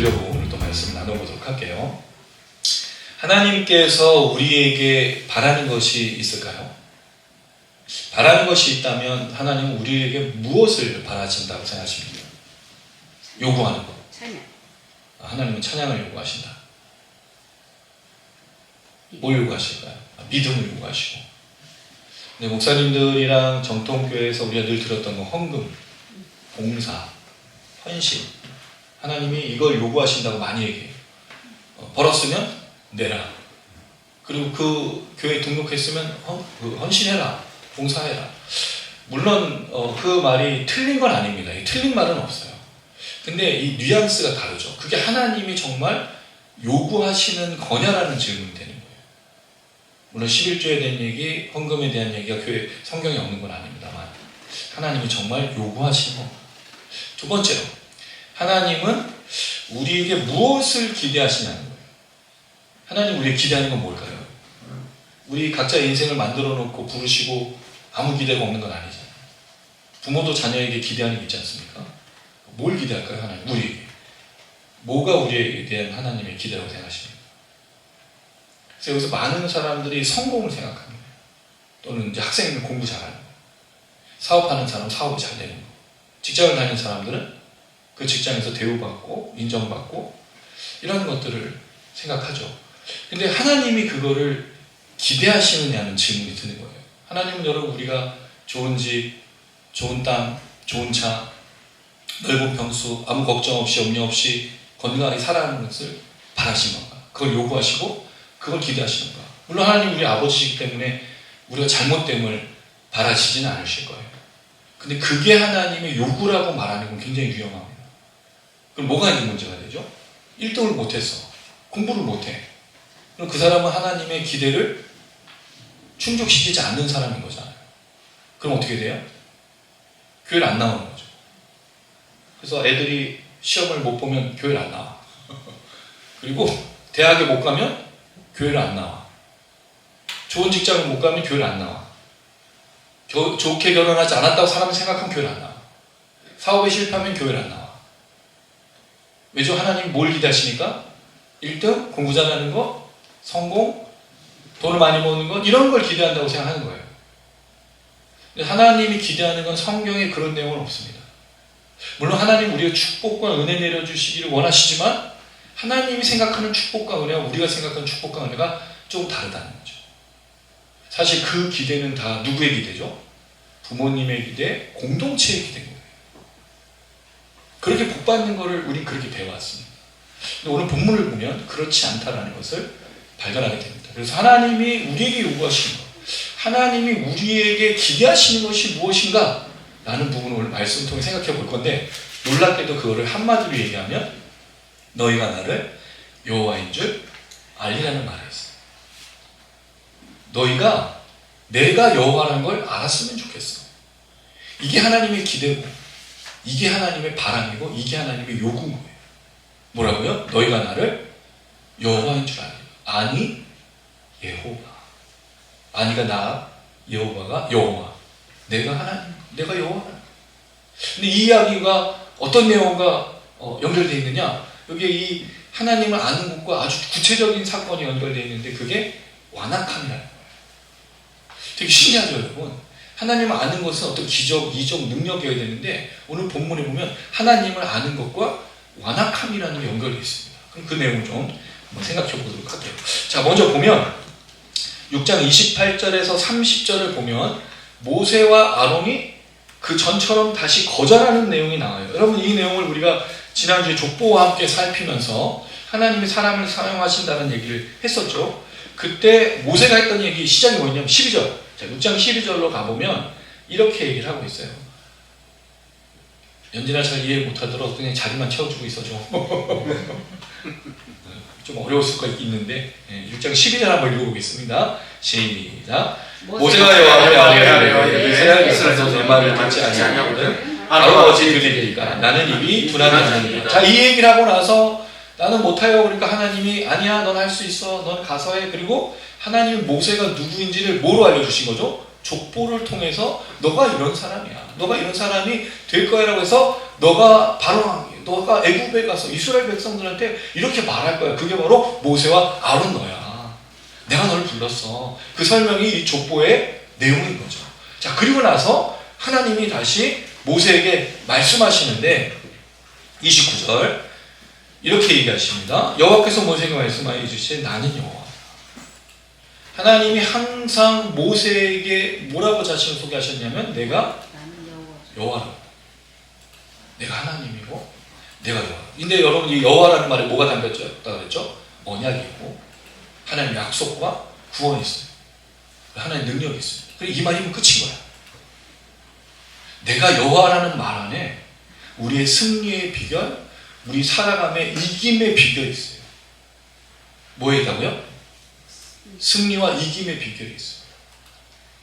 드려보고 오늘 또 말씀을 나눠보도록 할게요. 하나님께서 우리에게 바라는 것이 있을까요? 바라는 것이 있다면 하나님은 우리에게 무엇을 바라신다고 생각하십니까? 요구하는 것. 찬양. 하나님은 찬양을 요구하신다. 뭘 요구하실까요? 믿음을 요구하시고. 근데 목사님들이랑 정통교회에서 우리가 늘 들었던 거 헌금, 봉사, 헌신. 하나님이 이걸 요구하신다고 많이 얘기해요. 벌었으면 내라. 그리고 그 교회에 등록했으면 헌신해라. 봉사해라. 물론 그 말이 틀린 건 아닙니다. 틀린 말은 없어요. 근데 이 뉘앙스가 다르죠. 그게 하나님이 정말 요구하시는 거냐라는 질문이 되는 거예요. 물론 11조에 대한 얘기, 헌금에 대한 얘기가 교회 성경에 없는 건 아닙니다만 하나님이 정말 요구하시는 겁니다. 두 번째로 하나님은 우리에게 무엇을 기대하시냐는 거예요. 하나님 우리에게 기대하는 건 뭘까요? 우리 각자 인생을 만들어 놓고 부르시고 아무 기대가 없는 건 아니잖아요. 부모도 자녀에게 기대하는 게 있지 않습니까? 뭘 기대할까요? 하나님 우리에게. 뭐가 우리에 대한 하나님의 기대라고 생각하십니까? 그래서 여기서 많은 사람들이 성공을 생각합니다. 또는 이제 학생이면 공부 잘하는 거예요. 사업하는 사람은 사업이 잘 되는 거예요. 직장을 다니는 사람들은 그 직장에서 대우받고 인정받고 이런 것들을 생각하죠. 근데 하나님이 그거를 기대하시느냐는 질문이 드는 거예요. 하나님은 여러분 우리가 좋은 집, 좋은 땅, 좋은 차, 넓은 평수, 아무 걱정 없이 염려 없이 건강하게 살아가는 것을 바라시는 건가? 그걸 요구하시고 그걸 기대하시는 건가? 물론 하나님 우리 아버지이기 때문에 우리가 잘못됨을 바라시지는 않으실 거예요. 근데 그게 하나님의 요구라고 말하는 건 굉장히 위험합니다. 그럼 뭐가 있는 문제가 되죠? 1등을 못했어. 공부를 못해. 그럼 그 사람은 하나님의 기대를 충족시키지 않는 사람인 거잖아요. 그럼 어떻게 돼요? 교회를 안 나오는 거죠. 그래서 애들이 시험을 못 보면 교회를 안 나와. 그리고 대학에 못 가면 교회를 안 나와. 좋은 직장을 못 가면 교회를 안 나와. 좋게 결혼하지 않았다고 사람이 생각하면 교회를 안 나와. 사업에 실패하면 교회를 안 나와. 왜죠? 하나님 뭘 기대하시니까? 1등, 공부 잘하는 거, 성공, 돈을 많이 모으는 것, 이런 걸 기대한다고 생각하는 거예요. 근데 하나님이 기대하는 건 성경에 그런 내용은 없습니다. 물론 하나님 우리가 축복과 은혜 내려주시기를 원하시지만 하나님이 생각하는 축복과 은혜와 우리가 생각하는 축복과 은혜가 조금 다르다는 거죠. 사실 그 기대는 다 누구의 기대죠? 부모님의 기대, 공동체의 기대인 거예요. 그렇게 복받는 거를 우린 그렇게 배워왔습니다. 근데 오늘 본문을 보면 그렇지 않다라는 것을 발견하게 됩니다. 그래서 하나님이 우리에게 요구하시는 것, 하나님이 우리에게 기대하시는 것이 무엇인가? 라는 부분을 오늘 말씀을 통해 생각해 볼 건데 놀랍게도 그거를 한마디로 얘기하면 너희가 나를 여호와인 줄 알리라는 말이 있어요. 너희가 내가 여호와라는 걸 알았으면 좋겠어. 이게 하나님의 기대고 이게 하나님의 바람이고 이게 하나님의 요구인 거예요. 뭐라고요? 너희가 나를 여호와인 줄 알리라. 아니 여호와. 아니가 나, 여호와가 여호와. 내가 하나님, 내가 여호와라. 근데 이 이야기가 어떤 내용과 연결되어 있느냐? 여기에 이 하나님을 아는 것과 아주 구체적인 사건이 연결되어 있는데 그게 완악함이라는 거예요. 되게 신기하죠, 여러분? 하나님을 아는 것은 어떤 기적, 이적, 능력이어야 되는데 오늘 본문에 보면 하나님을 아는 것과 완악함이라는 게 연결되어 있습니다. 그럼 그 내용을 좀 한번 생각해 보도록 할게요. 자, 먼저 보면 6장 28절에서 30절을 보면 모세와 아론이 그 전처럼 다시 거절하는 내용이 나와요. 여러분 이 내용을 우리가 지난주에 족보와 함께 살피면서 하나님이 사람을 사용하신다는 얘기를 했었죠. 그때 모세가 했던 얘기 시작이 뭐냐면 12절. 자, 6장 12절로 가보면 이렇게 얘기를 하고 있어요. 연진아 잘 이해 못하도록 그냥 자리만 채워주고 있어줘. 좀 어려울 수가 있는데 6장 12절 한번 읽어보겠습니다. 시작. 모세가 여호와 앞에 아뢰되 이스라엘 자손 내 말을 듣지 아니하거든 아버지 그들이니까 나는 입이 둔하지 않으니까. 자, 이 얘기를 하고 나서 나는 못해요. 그러니까 하나님이 아니야 넌 할 수 있어. 넌 가서 해. 그리고 하나님이 모세가 누구인지를 뭐로 알려주신 거죠? 족보를 통해서 너가 이런 사람이야. 너가 이런 사람이 될 거야 라고 해서 너가 바로 너가 애굽에 가서 이스라엘 백성들한테 이렇게 말할 거야. 그게 바로 모세와 아론 너야. 내가 너를 불렀어. 그 설명이 이 족보의 내용인 거죠. 자, 그리고 나서 하나님이 다시 모세에게 말씀하시는데 29절 이렇게 얘기하십니다. 여호와께서 모세에게 말씀하여 이르시되 나는 여호와. 하나님이 항상 모세에게 뭐라고 자신을 소개하셨냐면 내가 여호와라고. 내가 하나님이고 내가 여호와. 근데 여러분 이 여호와라는 말에 뭐가 담겼다고 그랬죠? 언약이고 하나님의 약속과 구원이 있어요. 하나님의 능력이 있어요. 그리고 이 말이면 끝인 거야. 내가 여호와라는 말 안에 우리의 승리의 비결, 우리 살아감의 이김의 비결이 있어요. 뭐에 있다고요? 승리와 이김의 비결이 있어요.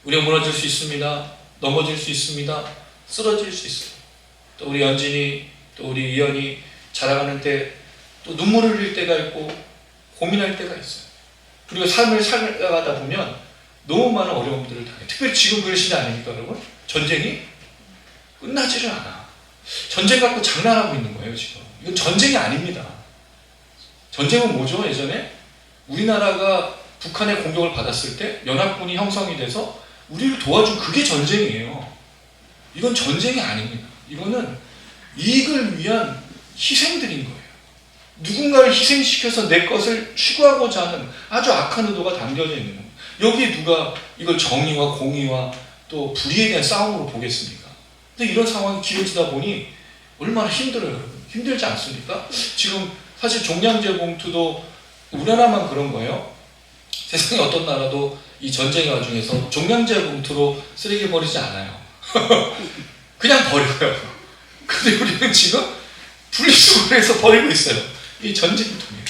우리가 무너질 수 있습니다. 넘어질 수 있습니다. 쓰러질 수 있어요. 또 우리 연진이, 또 우리 이연이 자라가는 때 또 눈물을 흘릴 때가 있고 고민할 때가 있어요. 그리고 삶을 살아가다 보면 너무 많은 어려움들을 당해요. 특별히 지금 그런 시대 아닙니까, 여러분? 전쟁이 끝나지를 않아. 전쟁 갖고 장난하고 있는 거예요, 지금. 이건 전쟁이 아닙니다. 전쟁은 뭐죠? 예전에 우리나라가 북한의 공격을 받았을 때 연합군이 형성이 돼서 우리를 도와준 그게 전쟁이에요. 이건 전쟁이 아닙니다. 이거는 이익을 위한 희생들인 거예요. 누군가를 희생시켜서 내 것을 추구하고자 하는 아주 악한 의도가 담겨져 있는 거예요. 여기에 누가 이걸 정의와 공의와 또 불의에 대한 싸움으로 보겠습니까? 근데 이런 상황이 길어지다 보니 얼마나 힘들어요, 여러분. 힘들지 않습니까? 지금 사실 종량제 봉투도 우리나라만 그런 거예요. 세상에 어떤 나라도 이 전쟁의 와중에서 종량제 봉투로 쓰레기 버리지 않아요. 그냥 버려요. 근데 우리는 지금 분리수거해서 버리고 있어요. 이 전쟁통에.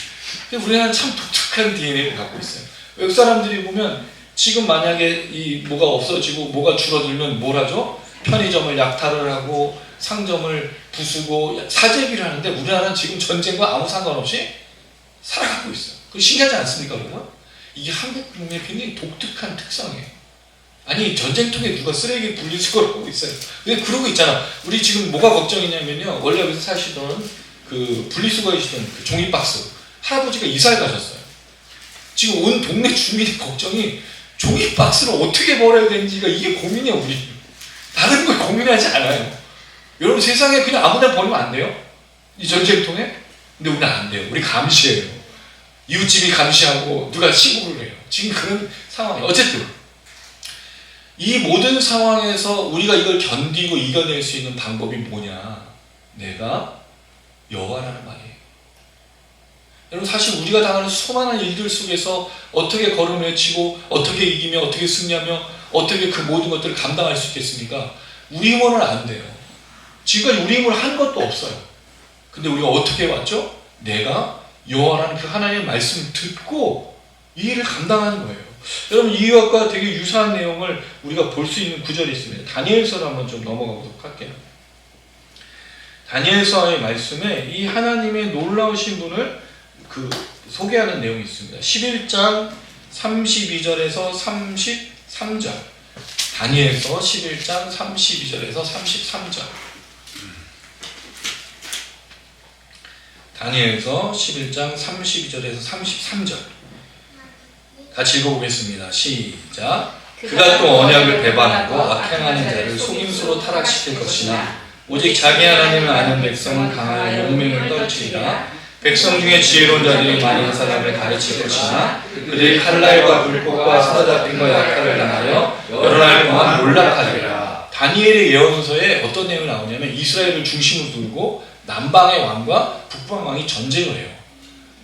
근데 우리나라는 참 독특한 DNA를 갖고 있어요. 외국 사람들이 보면 지금 만약에 이 뭐가 없어지고 뭐가 줄어들면 뭘 하죠? 편의점을 약탈을 하고 상점을 부수고 사재기를 하는데 우리나라는 지금 전쟁과 아무 상관없이 살아가고 있어요. 그거 신기하지 않습니까, 여러분? 이게 한국 국민의 굉장히 독특한 특성이에요. 아니, 전쟁통에 누가 쓰레기 분리수거를 하고 있어요. 근데 그러고 있잖아. 우리 지금 뭐가 걱정이냐면요. 원래 여기서 사시던 그 분리수거해 주시던 그 종이박스. 할아버지가 이사를 가셨어요. 지금 온 동네 주민의 걱정이 종이박스를 어떻게 버려야 되는지가 이게 고민이야, 우리. 다른 걸 고민하지 않아요. 여러분 세상에 그냥 아무데나 버리면 안 돼요? 이 전쟁통에? 근데 우리는 안 돼요. 우리 감시해요. 이웃집이 감시하고 누가 신고를 해요. 지금 그런 상황이에요. 어쨌든 이 모든 상황에서 우리가 이걸 견디고 이겨낼 수 있는 방법이 뭐냐? 내가 여호와라는 말이에요. 여러분 사실 우리가 당하는 수많은 일들 속에서 어떻게 걸음을 외치고 어떻게 이기며 어떻게 승리하며 어떻게 그 모든 것들을 감당할 수 있겠습니까? 우리 힘으로는 안 돼요. 지금까지 우리 힘으로 한 것도 없어요. 근데 우리가 어떻게 왔죠? 내가 여호와라는 그 하나님의 말씀을 듣고 이 일을 감당하는 거예요. 여러분 이것과 되게 유사한 내용을 우리가 볼 수 있는 구절이 있습니다. 다니엘서로 한번 좀 넘어가 보도록 할게요. 다니엘서의 말씀에 이 하나님의 놀라우신 분을 소개하는 내용이 있습니다. 11장 32절에서 33절. 다니엘서 11장 32절에서 33절. 다니엘서 11장 32절에서 33절. 같이 읽어보겠습니다. 시작. 그가 또 언약을 배반하고 악행하는 자를 속임수로 타락시킬 것이나 오직 자기 하나님을 아는 백성은 강하여 용맹을 떨치리라. 백성 중에 지혜로운 자들이 많은 사람을 가르칠 것이나 그들이 칼날과 불꽃과 사로잡힘과 약탈을 당하여 여러 날 동안 몰락하리라. 다니엘의 예언서에 어떤 내용이 나오냐면 이스라엘을 중심으로 두고 남방의 왕과 북방 왕이 전쟁을 해요.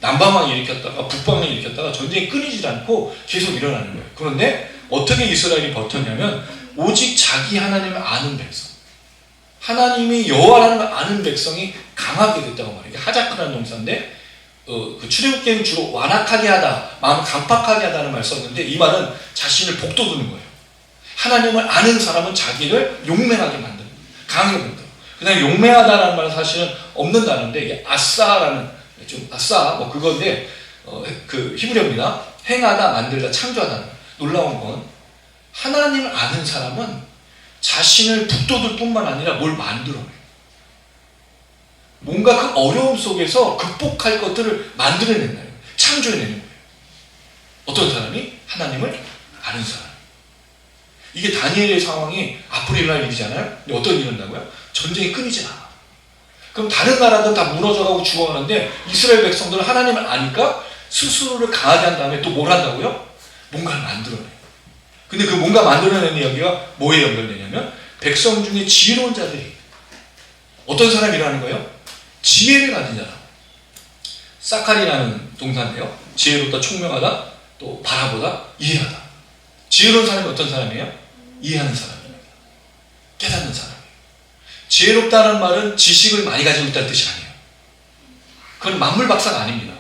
남방왕이 일으켰다가 북방왕이 일으켰다가 전쟁이 끊이질 않고 계속 일어나는 거예요. 그런데 어떻게 이스라엘이 버텼냐면 오직 자기 하나님을 아는 백성, 하나님이 여호와라는 걸 아는 백성이 강하게 됐다고 말해요. 이게 하자크라는 동사인데 그 출애굽기에는 주로 완악하게 하다, 마음 강팍하게 하다는 말을 썼는데 이 말은 자신을 복돋우는 거예요. 하나님을 아는 사람은 자기를 용맹하게 만드는 거예요. 강하게 만들어. 그다음에 용맹하다라는 말은 사실은 없는 단어인데 이게 아싸라는 뭐 그건데 그 히브리어입니다. 행하다, 만들다, 창조하다. 놀라운 건 하나님을 아는 사람은 자신을 북돋을 뿐만 아니라 뭘 만들어내요. 뭔가 그 어려움 속에서 극복할 것들을 만들어낸다는 거예요. 창조해내는 거예요. 어떤 사람이? 하나님을 아는 사람. 이게 다니엘의 상황이 앞으로 일어날 일이잖아요. 근데 어떤 일이 일어난다고요? 전쟁이 끊이지 않아. 그럼 다른 나라들은 다 무너져가고 죽어가는데 이스라엘 백성들은 하나님을 아니까 스스로를 강하게 한 다음에 또 뭘 한다고요? 뭔가를 만들어내요. 근데 그 뭔가 만들어내는 이야기가 뭐에 연결되냐면 백성 중에 지혜로운 자들이 어떤 사람이라는 거예요? 지혜를 가진 사람. 사카리라는 동사인데요. 지혜롭다, 총명하다, 또 바라보다, 이해하다. 지혜로운 사람이 어떤 사람이에요? 이해하는 사람입니다. 깨닫는 사람이에요. 지혜롭다는 말은 지식을 많이 가지고 있다는 뜻이 아니에요. 그건 만물박사가 아닙니다.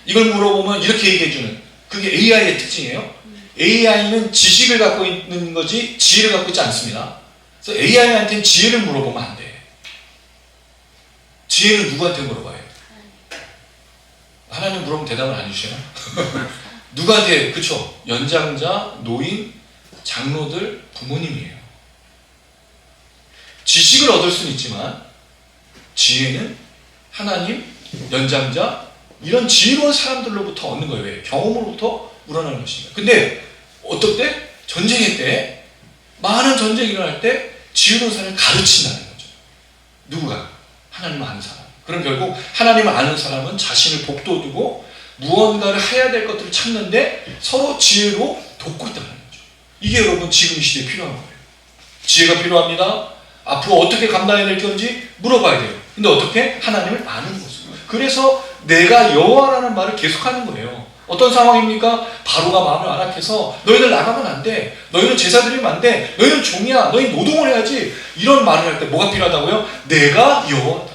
이걸 물어보면 이렇게 얘기해주는, 그게 AI의 특징이에요. AI는 지식을 갖고 있는 거지 지혜를 갖고 있지 않습니다. 그래서 AI한테는 지혜를 물어보면 안 돼. 지혜는 누구한테 물어봐요? 하나님 물어보면 대답을 안 해주셔요. 누구한테? 그쵸? 연장자, 노인, 장로들, 부모님이에요. 지식을 얻을 수는 있지만 지혜는 하나님, 연장자, 이런 지혜로운 사람들로부터 얻는 거예요. 왜? 경험으로부터 우러나는 것입니다. 근데 어떨 때? 전쟁의 때, 많은 전쟁이 일어날 때 지혜로운 사람을 가르친다는 거죠. 누구가? 하나님을 아는 사람. 그럼 결국 하나님을 아는 사람은 자신을 복돋우고 무언가를 해야 될 것들을 찾는데 서로 지혜로 돕고 있다는 거죠. 이게 여러분 지금 이 시대에 필요한 거예요. 지혜가 필요합니다. 앞으로 어떻게 감당해야 될 건지 물어봐야 돼요. 근데 어떻게? 하나님을 아는 것으로. 그래서 내가 여호와라는 말을 계속하는 거예요. 어떤 상황입니까? 바로가 마음을 안악해서 너희들 나가면 안 돼. 너희는 제사 드리면 안 돼. 너희는 종이야. 너희 노동을 해야지. 이런 말을 할 때 뭐가 필요하다고요? 내가 여호와다.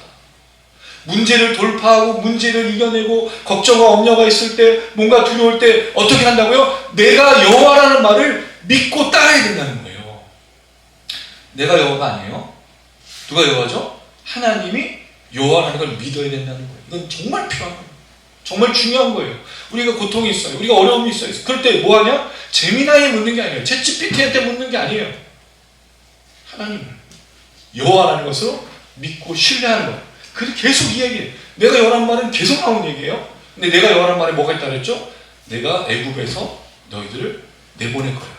문제를 돌파하고 문제를 이겨내고 걱정과 염려가 있을 때 뭔가 두려울 때 어떻게 한다고요? 내가 여호와라는 말을 믿고 따라야 된다는 거예요. 내가 여호와가 아니에요. 누가 여호와죠? 하나님이 여호와라는 걸 믿어야 된다는 거예요. 이건 정말 필요한 거예요. 정말 중요한 거예요. 우리가 고통이 있어요. 우리가 어려움이 있어요. 그럴 때 뭐 하냐? 제미나이에 묻는 게 아니에요. 챗GPT한테 묻는 게 아니에요. 하나님을 여호와라는 것으로 믿고 신뢰하는 거예요. 그래서 계속 이 얘기예요. 내가 여호와라는 말은 계속 나오는 얘기예요. 근데 내가 여호와라는 말에 뭐가 있다 그랬죠? 내가 애굽에서 너희들을 내보낼 거야.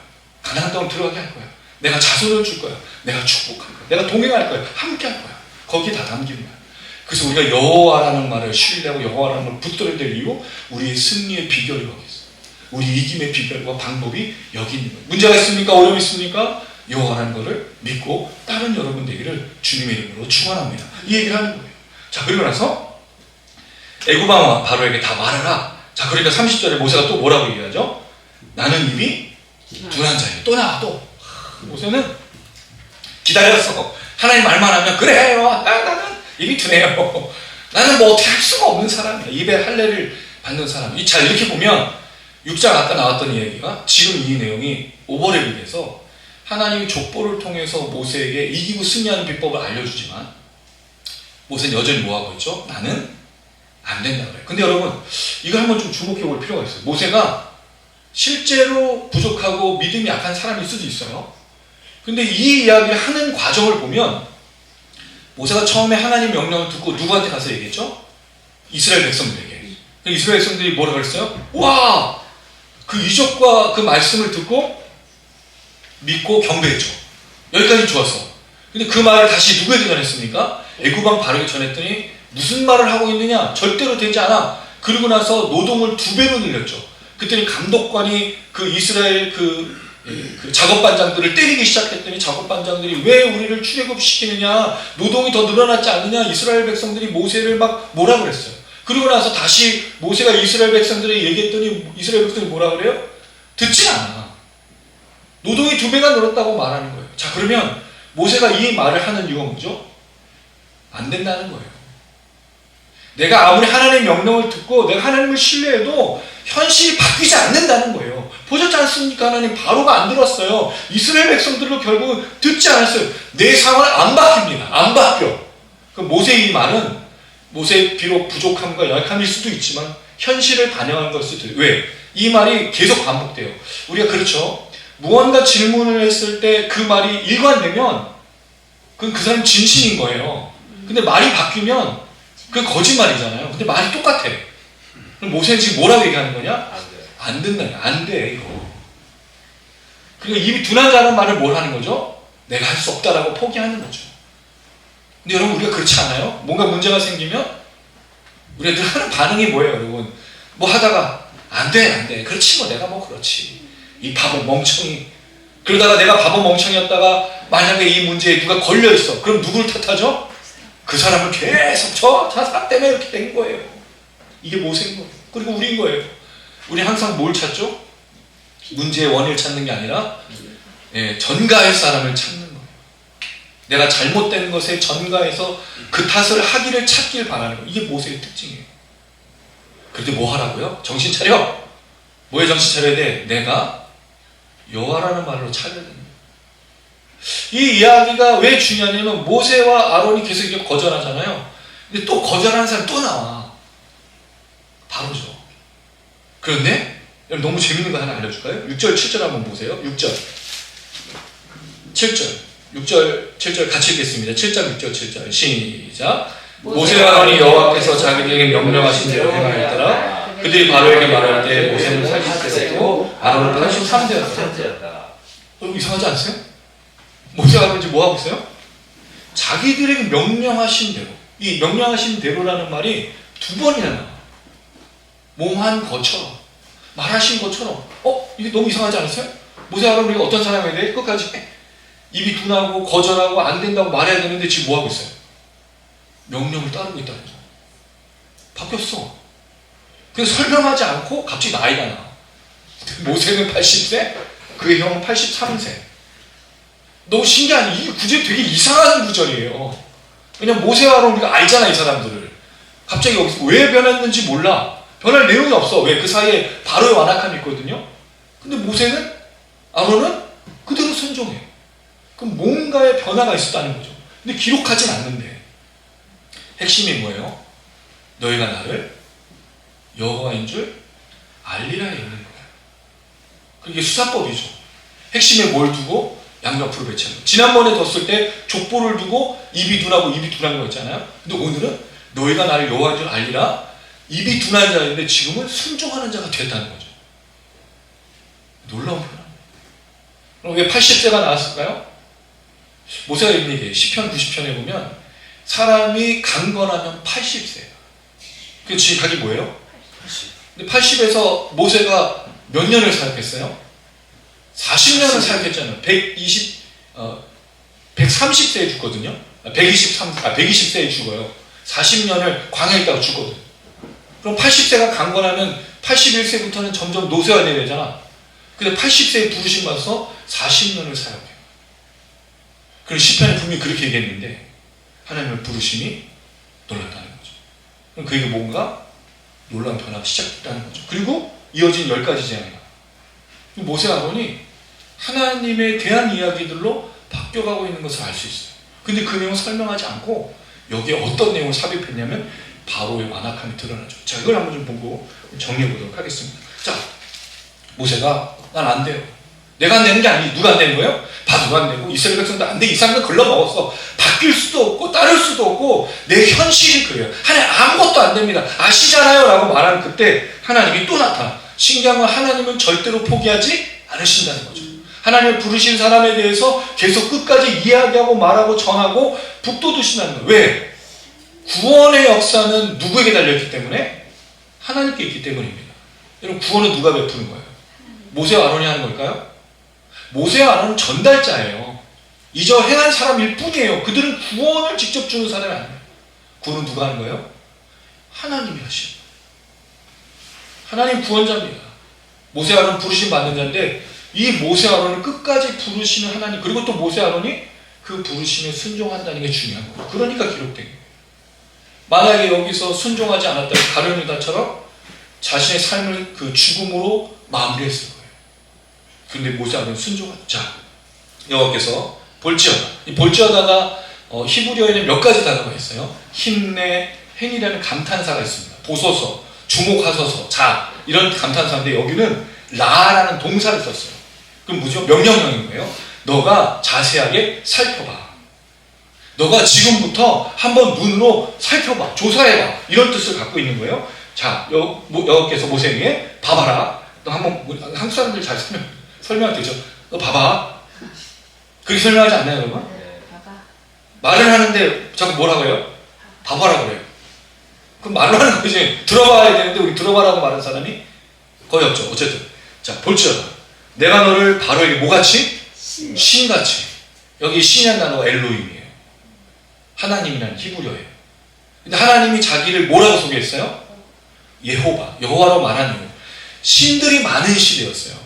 가나안 땅으로 들어가게 할 거야. 내가 자손을 줄 거야. 내가 축복할 거야. 내가 동행할 거야. 함께 할 거야. 거기에 다 담긴 거야. 그래서 우리가 여호와라는 말을 신뢰하고 여호와라는 말을 붙들어야 될 이유, 우리의 승리의 비결이 거기 있어요. 우리 이김의 비결과 방법이 여기 있는 거예요. 문제가 있습니까? 어려움이 있습니까? 여호와라는 것을 믿고 다른 여러분 되기를 주님의 이름으로 축원합니다. 이 얘기를 하는 거예요. 자, 그리고 나서 애굽 왕 바로에게 다 말하라. 자, 그러니까 30절에 모세가 또 뭐라고 얘기하죠? 나는 입이 둔한 자예요. 또 나와 또. 모세는 기다렸어. 하나님 말만 하면 그래요. 나는 입이 둔해요. 나는 뭐 어떻게 할 수가 없는 사람이야. 입에 할례를 받는 사람. 자, 이렇게 보면 6장 아까 나왔던 이야기가 지금 이 내용이 오버랩이 돼서 하나님이 족보를 통해서 모세에게 이기고 승리하는 비법을 알려주지만 모세는 여전히 뭐하고 있죠? 나는 안 된다 그래요. 근데 여러분, 이거 한번 좀 주목해 볼 필요가 있어요. 모세가 실제로 부족하고 믿음이 약한 사람일 수도 있어요. 근데 이 이야기를 하는 과정을 보면 모세가 처음에 하나님 명령을 듣고 누구한테 가서 얘기했죠? 이스라엘 백성들에게. 이스라엘 백성들이 뭐라고 그랬어요? 와! 그 이적과 그 말씀을 듣고 믿고 경배했죠. 여기까지 좋았어. 근데 그 말을 다시 누구에게 전했습니까? 애굽 왕 바로에게 전했더니 무슨 말을 하고 있느냐? 절대로 되지 않아. 그러고 나서 노동을 2배로 늘렸죠. 그랬더니 감독관이 그 이스라엘 그 작업반장들을 때리기 시작했더니 작업반장들이 왜 우리를 출애굽시키느냐, 노동이 더 늘어났지 않느냐, 이스라엘 백성들이 모세를 막 뭐라 그랬어요. 그리고 나서 다시 모세가 이스라엘 백성들에게 얘기했더니 이스라엘 백성들이 뭐라 그래요? 듣지 않아. 노동이 2배가 늘었다고 말하는 거예요. 자, 그러면 모세가 이 말을 하는 이유가 뭐죠? 안 된다는 거예요. 내가 아무리 하나님의 명령을 듣고 내가 하나님을 신뢰해도 현실이 바뀌지 않는다는 거예요. 보셨지 않습니까? 하나님 바로가 안 들었어요. 이스라엘 백성들도 결국은 듣지 않았어요. 내 상황은 안 바뀝니다. 안 바뀌어. 그 모세의 이 말은 모세의 비록 부족함과 약함일 수도 있지만 현실을 반영한 걸 수도 있어요. 왜? 이 말이 계속 반복돼요. 우리가 그렇죠. 무언가 질문을 했을 때 그 말이 일관되면 그건 그 사람 진심인 거예요. 근데 말이 바뀌면 그 거짓말이잖아요. 근데 말이 똑같아. 그럼 모세는 지금 뭐라고 얘기하는 거냐? 안 된다. 안 돼, 이거. 그러니까 입이 둔한 자는 말을 뭘 하는 거죠? 내가 할 수 없다라고 포기하는 거죠. 근데 여러분, 우리가 그렇지 않아요? 뭔가 문제가 생기면 우리가 늘 하는 반응이 뭐예요, 여러분? 뭐 하다가 안 돼. 그렇지 뭐 내가 뭐 그렇지. 이 바보 멍청이. 그러다가 내가 바보 멍청이였다가 만약에 이 문제에 누가 걸려있어. 그럼 누구를 탓하죠? 그 사람을 계속 저 사람 때문에 이렇게 된 거예요. 이게 모세인 거예요. 그리고 우리인 거예요. 우리 항상 뭘 찾죠? 문제의 원인을 찾는 게 아니라 전가할 사람을 찾는 거예요. 내가 잘못된 것에 전가해서 그 탓을 하기를 찾길 바라는 거예요. 이게 모세의 특징이에요. 그런데 뭐 하라고요? 정신 차려! 뭐에 정신 차려야 돼? 내가 여호와라는 말로 차려야 됩니다. 이 이야기가 왜 중요하냐면 모세와 아론이 계속 이렇게 거절하잖아요. 근데 또 거절하는 사람이 또 나와. 바로죠. 그런데 여러분 너무 재밌는 거 하나 알려줄까요? 6절 7절 한번 보세요. 6절 7절 6절 7절 같이 읽겠습니다. 7절 6절 7절 시작. 모세와 아론이 여호와께서 자기에게 명령하신 대로 행하였더라. 그들이 바로에게 말할 때 모세는 80세였고 아론은 83세였다. 이상하지 않으세요? 모세와 아론이 뭐 하고 있어요? 자기들에게 명령하신 대로. 이 명령하신 대로라는 말이 두 번이나 나와. 몸한 것처럼 말하신 것처럼. 이게 너무 이상하지 않으세요? 모세와 아론 우리가 어떤 사람에 대해 끝까지 입이 둔하고 거절하고 안 된다고 말해야 되는데 지금 뭐 하고 있어요? 명령을 따르고 있다는 거죠. 바뀌었어. 그래서 설명하지 않고 갑자기 나이가 나. 모세는 80세, 그의 형은 83세. 너무 신기한, 이 구절이 되게 이상한 구절이에요. 왜냐면 모세와 아론 우리가 알잖아, 이 사람들을. 갑자기 여기서 왜 변했는지 몰라. 변할 내용이 없어. 왜? 그 사이에 바로의 완악함이 있거든요. 근데 모세는, 아론은 그대로 순종해. 그럼 뭔가의 변화가 있었다는 거죠. 근데 기록하진 않는데. 핵심이 뭐예요? 너희가 나를 여호와인 줄 알리라 있는 거예요. 그게 수사법이죠. 핵심에 뭘 두고 양옆으로 배치하는 거예요. 지난번에 뒀을 때 족보를 두고 입이 둔하고 입이 둔한 거 있잖아요. 근데 오늘은 너희가 나를 여호와인 줄 알리라. 입이 둔한 자인데 지금은 순종하는 자가 됐다는 거죠. 놀라운 표현. 그럼 왜 80세가 나왔을까요? 모세가 이런 얘기해요. 시편 90편에 보면 사람이 강건하면 80세예요. 그 지각이 뭐예요? 80. 근데 80에서 모세가 몇 년을 사역했어요? 40년을 사역했잖아요. 130세에 죽거든요. 120세에 죽어요. 40년을 광야에 있다가 죽거든. 그럼 80세가 강건하면 81세부터는 점점 노쇠화돼야 되잖아. 근데 80세에 부르심 받아서 40년을 사역해요. 그럼 시편에 분명히 그렇게 얘기했는데 하나님의 부르심이 놀랐다는 거죠. 그럼 그에게 뭔가 놀라운 변화가 시작됐다는 거죠. 그리고 이어진 10가지 재앙이다. 모세와 아론이 하나님에 대한 이야기들로 바뀌어가고 있는 것을 알 수 있어요. 근데 그 내용을 설명하지 않고 여기에 어떤 내용을 삽입했냐면 바로의 완악함이 드러나죠. 자, 이걸 한번 좀 보고 정리해 보도록 하겠습니다. 자, 모세가 난 안 돼요. 내가 안 되는 게 아니지. 누가 안 되는 거예요? 바로가 안 되고 이스라엘 백성도 안 돼. 이 사람들 걸러먹었어. 바뀔 수도 없고 따를 수도 없고 내 현실이 그래요. 하나님 아무것도 안 됩니다. 아시잖아요 라고 말하는 그때 하나님이 또 나타나. 신기한 건 하나님은 절대로 포기하지 않으신다는 거죠. 하나님을 부르신 사람에 대해서 계속 끝까지 이야기하고 말하고 전하고 북돋우신다는 거예요. 왜? 구원의 역사는 누구에게 달려있기 때문에? 하나님께 있기 때문입니다. 여러분 구원은 누가 베푸는 거예요? 모세와 아론이 하는 걸까요? 모세와 아론은 전달자예요. 이저 행한 사람일 뿐이에요. 그들은 구원을 직접 주는 사람이 아니에요. 구원은 누가 하는 거예요? 하나님이 하시는 거예요. 하나님 구원자입니다. 모세와 아론 부르심 받는 자인데 이 모세와 아론을 끝까지 부르시는 하나님, 그리고 또 모세와 아론이 그 부르심에 순종한다는 게 중요한 거예요. 그러니까 기록된 거예요. 만약에 여기서 순종하지 않았다면 가룟 유다처럼 자신의 삶을 그 죽음으로 마무리했을 거예요. 근데 모세와 아론은 순종하죠. 자, 여호와께서 볼지어다. 이 볼지어다가 히브리어에는 몇 가지 단어가 있어요. 힘내, 행이라는 감탄사가 있습니다. 보소서, 주목하소서, 자, 이런 감탄사인데 여기는 라라는 동사를 썼어요. 그럼 뭐죠? 명령형인 거예요. 너가 자세하게 살펴봐. 너가 지금부터 한번 눈으로 살펴봐, 조사해봐, 이런 뜻을 갖고 있는 거예요. 자, 여호와께서 모세에게 봐봐라. 너 한번, 한국 사람들 잘 설명할 때 있죠. 너 봐봐. 그렇게 설명하지 않나요, 여러분? 봐봐. 말을 하는데 자꾸 뭐라고 해요? 봐봐라 그래요. 그럼 말로 하는 거지. 들어봐야 되는데 우리 들어봐라고 말하는 사람이 거의 없죠. 어쨌든 자, 볼지어다 내가 너를 바로에게 뭐같이? 신같이. 여기 신이라는 단어가 엘로힘이에요. 하나님이라는 히브리어예요. 근데 하나님이 자기를 뭐라고 소개했어요? 여호와, 여호와로 말한 이유. 신들이 많은 시대였어요.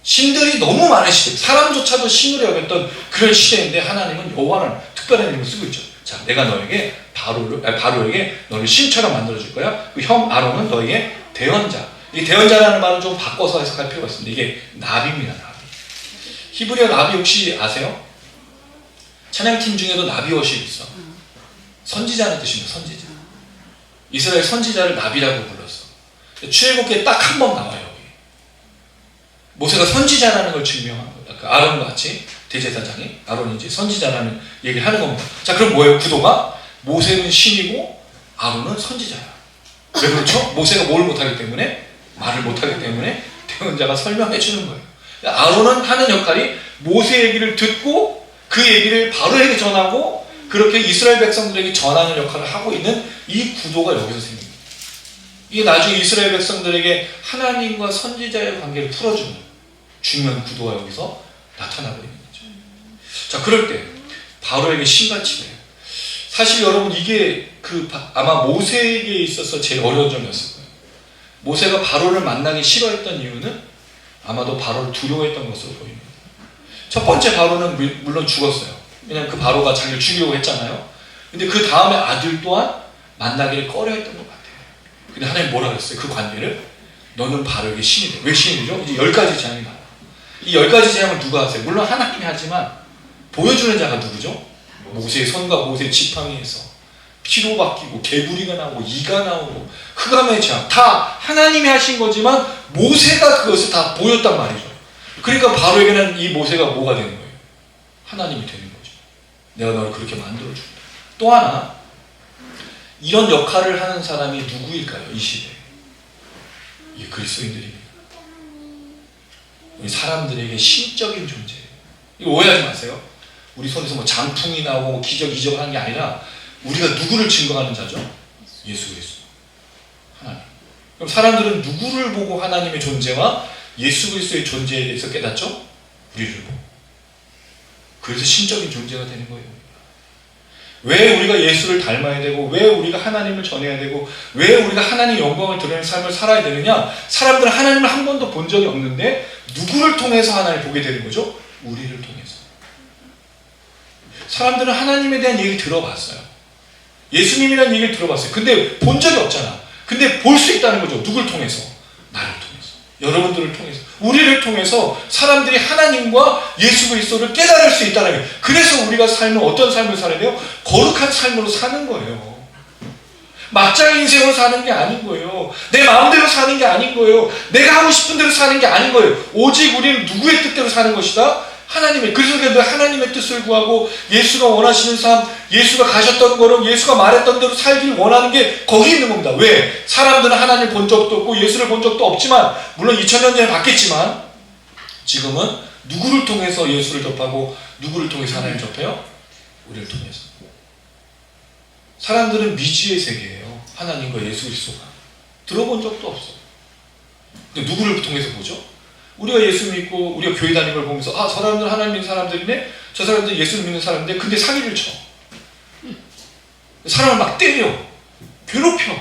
신들이 너무 많은 시대, 사람조차도 신으로 여겼던 그런 시대인데 하나님은 여호와라는 특별한 이름을 쓰고 있죠. 자, 내가 너에게 바로에게 너를 신처럼 만들어줄 거야. 그 형 아론은 너에게 대언자. 이 대언자라는 말을 좀 바꿔서 해석할 필요가 있습니다. 이게 나비입니다. 나비. 히브리어 나비 혹시 아세요? 찬양팀 중에도 나비 워십이 있어. 선지자는 뜻입니다. 선지자. 이스라엘 선지자를 나비라고 불렀어. 출애굽기에 딱 한 번 나와요. 여기. 모세가 선지자라는 걸 증명한 거다. 그 아론과 같이 대제사장이 아론이 이제 선지자라는 얘기를 하는 겁니다. 자, 그럼 뭐예요? 구도가 모세는 신이고 아론은 선지자야. 왜 그렇죠? 모세가 뭘 못하기 때문에, 말을 못하기 때문에 대언자가 설명해 주는 거예요. 아론은 하는 역할이 모세 얘기를 듣고 그 얘기를 바로에게 전하고 그렇게 이스라엘 백성들에게 전하는 역할을 하고 있는 이 구도가 여기서 생깁니다. 이게 나중에 이스라엘 백성들에게 하나님과 선지자의 관계를 풀어주는 중요한 구도가 여기서 나타나고 있는 거죠. 자, 그럴 때 바로에게 신같이 돼요. 사실 여러분 이게 아마 모세에게 있어서 제일 어려운 점이었을 거예요. 모세가 바로를 만나기 싫어했던 이유는 아마도 바로를 두려워했던 것으로 보입니다. 첫 번째 바로는 물론 죽었어요. 왜냐하면 그 바로가 자기를 죽이려고 했잖아요. 근데 그 다음에 아들 또한 만나기를 꺼려했던 것 같아요. 근데 하나님 뭐라 그랬어요? 그 관계를 너는 바로에게 신이 돼. 왜 신이죠? 이제 10가지 재앙이 나와요. 이 10가지 재앙을 누가 하세요? 물론 하나님이 하지만 보여주는 자가 누구죠? 모세의 손과 모세의 지팡이에서 피로 바뀌고 개구리가 나오고 이가 나오고 흑암의 재앙 다 하나님이 하신 거지만 모세가 그것을 다 보였단 말이죠. 그러니까 바로에게는 이 모세가 뭐가 되는 거예요? 하나님이 되는 거죠. 내가 너를 그렇게 만들어준다. 또 하나, 이런 역할을 하는 사람이 누구일까요? 이 시대에. 이 그리스도인들입니다. 우리 사람들에게 신적인 존재예요. 이거 오해하지 마세요. 우리 손에서 뭐 장풍이 나오고 뭐 기적 이적을 하는 게 아니라 우리가 누구를 증거하는 자죠? 예수 그리스도. 하나님. 그럼 사람들은 누구를 보고 하나님의 존재와 예수 그리스도의 존재에 대해서 깨닫죠? 우리를 보고. 그래서 신적인 존재가 되는 거예요. 왜 우리가 예수를 닮아야 되고 왜 우리가 하나님을 전해야 되고 왜 우리가 하나님의 영광을 드러내는 삶을 살아야 되느냐? 사람들은 하나님을 한 번도 본 적이 없는데 누구를 통해서 하나님을 보게 되는 거죠? 우리를 통해서. 사람들은 하나님에 대한 얘기를 들어봤어요. 예수님이라는 얘기를 들어봤어요. 근데 본 적이 없잖아. 근데 볼 수 있다는 거죠. 누굴 통해서? 나를 통해서. 여러분들을 통해서. 우리를 통해서 사람들이 하나님과 예수 그리스도를 깨달을 수 있다는 거예요. 그래서 우리가 어떤 삶을 살아야 돼요? 거룩한 삶으로 사는 거예요. 막장 인생으로 사는 게 아닌 거예요. 내 마음대로 사는 게 아닌 거예요. 내가 하고 싶은 대로 사는 게 아닌 거예요. 오직 우리는 누구의 뜻대로 사는 것이다? 하나님의. 그래서 늘 하나님의 뜻을 구하고 예수가 원하시는 삶, 예수가 가셨던 거로 예수가 말했던 대로 살길 원하는 게 거기 있는 겁니다. 왜? 사람들은 하나님을 본 적도 없고 예수를 본 적도 없지만 물론 2000년 전에 봤겠지만 지금은 누구를 통해서 예수를 접하고 누구를 통해서 하나님을 접해요? 우리를 통해서. 사람들은 미지의 세계예요. 하나님과 예수 그리스도가. 들어본 적도 없어요. 근데 누구를 통해서 보죠? 우리가 예수 믿고 우리가 교회 다니는 걸 보면서 아, 저 사람들은 하나님 믿는 사람들이네? 저 사람들은 예수 믿는 사람인데 근데 사기를 쳐. 사람을 막 때려. 괴롭혀.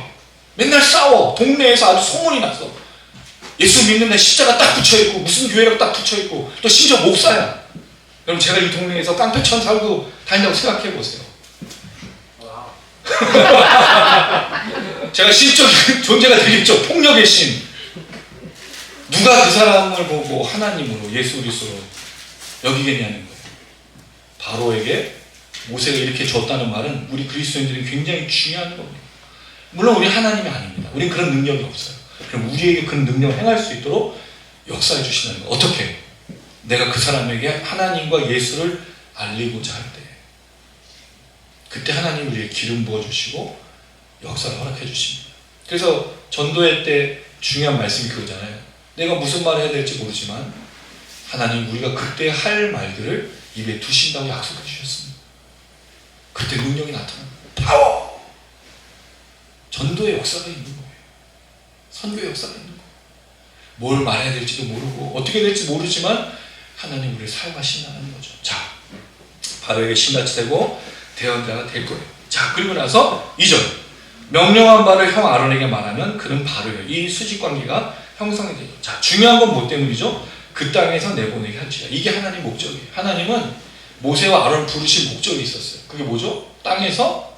맨날 싸워. 동네에서 아주 소문이 났어. 예수 믿는 애 십자가 딱 붙여있고 무슨 교회라고 딱 붙여있고 또 심지어 목사야. 여러분 제가 이 동네에서 깡패처럼 살고 다닌다고 생각해보세요. 제가 신적인 존재가 되겠죠. 폭력의 신. 누가 그 사람을 보고 하나님으로 예수 그리스도로 여기겠냐는 거예요. 바로에게 모세가 이렇게 줬다는 말은 우리 그리스도인들이 굉장히 중요한 겁니다. 물론 우리 하나님이 아닙니다. 우리는 그런 능력이 없어요. 그럼 우리에게 그 능력을 행할 수 있도록 역사해 주시는 거예요. 어떻게? 내가 그 사람에게 하나님과 예수를 알리고자 할 때. 그때 하나님 우리의 기름 부어주시고 역사를 허락해 주십니다. 그래서 전도회 때 중요한 말씀이 그거잖아요. 내가 무슨 말을 해야 될지 모르지만 하나님 우리가 그때 할 말들을 입에 두신다고 약속해 주셨습니다. 그때 능력이 나타납니다. 파워! 전도의 역사가 있는 거예요. 선교의 역사가 있는 거예요. 뭘 말해야 될지도 모르고 어떻게 될지 모르지만 하나님 우리를 사용하신다는 거죠. 자, 바로에게 신같이 되고 대언자가 될 거예요. 자, 그리고 나서 2절 명령한 바를 형 아론에게 말하면 그는 바로예요. 이 수직관계가 형성이 되죠. 자, 중요한 건 뭐 때문이죠? 그 땅에서 내보내게 할지라. 이게 하나님 목적이에요. 하나님은 모세와 아론을 부르신 목적이 있었어요. 그게 뭐죠? 땅에서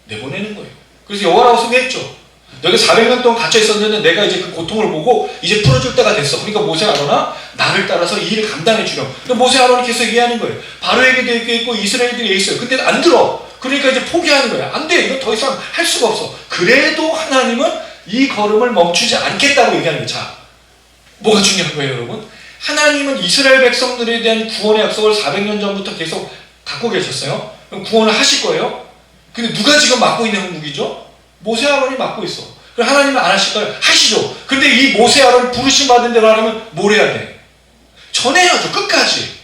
내보내는 거예요. 그래서 여호와라고 소개했죠. 너희가 400년 동안 갇혀 있었는데 내가 이제 그 고통을 보고 이제 풀어줄 때가 됐어. 그러니까 모세 아론아 나를 따라서 이 일을 감당해 주렴. 그러니까 모세 아론이 계속 얘기하는 거예요. 바로에게도 얘기했고 이스라엘들이 얘기했어요. 근데 안 들어. 그러니까 이제 포기하는 거야. 안 돼. 이거 더 이상 할 수가 없어. 그래도 하나님은 이 걸음을 멈추지 않겠다고 얘기하는 거예요. 자, 뭐가 중요한 거예요, 여러분? 하나님은 이스라엘 백성들에 대한 구원의 약속을 400년 전부터 계속 갖고 계셨어요. 그럼 구원을 하실 거예요. 근데 누가 지금 맡고 있는 형국이죠? 모세 아론이 맡고 있어. 그럼 하나님은 안 하실까요? 하시죠. 근데 이 모세 아론을 부르심 받은 대로 하려면 뭘 해야 돼? 전해야죠. 끝까지.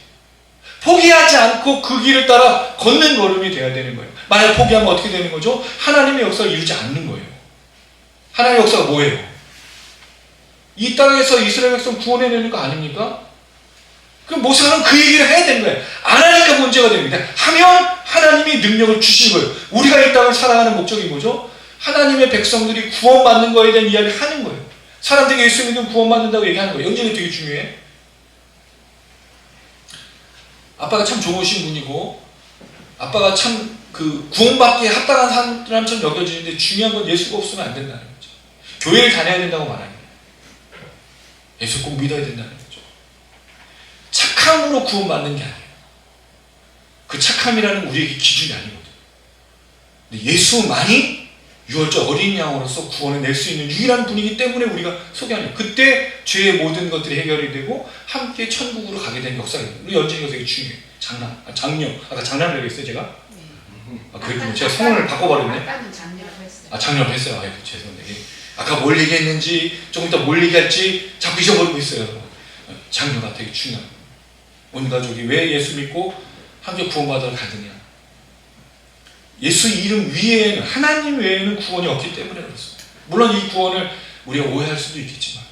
포기하지 않고 그 길을 따라 걷는 걸음이 돼야 되는 거예요. 만약 포기하면 어떻게 되는 거죠? 하나님의 역사를 이루지 않는 거예요. 하나님의 역사가 뭐예요? 이 땅에서 이스라엘 백성 구원해내는 거 아닙니까? 그럼 모세는 그 얘기를 해야 되는 거예요. 안 하니까 문제가 됩니다. 하면 하나님이 능력을 주시는 거예요. 우리가 이 땅을 살아가는 목적이 뭐죠? 하나님의 백성들이 구원받는 거에 대한 이야기를 하는 거예요. 사람들이 예수 믿으면 구원받는다고 얘기하는 거예요. 영적이 되게 중요해. 아빠가 참 좋으신 분이고 아빠가 참 그 구원받기에 합당한 사람처럼 여겨지는데 중요한 건 예수가 없으면 안 된다는 거죠. 교회를 다녀야 된다고 말하는 거예요. 예수 꼭 믿어야 된다는 거죠. 착함으로 구원받는 게 아니에요. 그 착함이라는 우리에게 기준이 아니거든요. 근데 예수만이 유월절 어린 양으로서 구원을 낼 수 있는 유일한 분이기 때문에 우리가 소개하는 거예요. 그때 죄의 모든 것들이 해결이 되고 함께 천국으로 가게 된 역사가 있어요. 우리 연진이가 되게 중요해요. 장녀. 아까 장남이라고 했어요, 제가? 아, 그랬군요. 제가 성을 바꿔버렸네. 아까는 장녀라고 했어요. 아, 장녀 했어요. 아이고, 죄송해요. 아까 뭘 얘기했는지, 조금 이따 뭘 얘기할지 자꾸 잊어버리고 있어요. 장녀가 되게 중요해요. 온 가족이 왜 예수 믿고 함께 구원받으러 가느냐. 예수 이름 위에는, 하나님 외에는 구원이 없기 때문에 그렇습니다. 물론 이 구원을 우리가 오해할 수도 있겠지만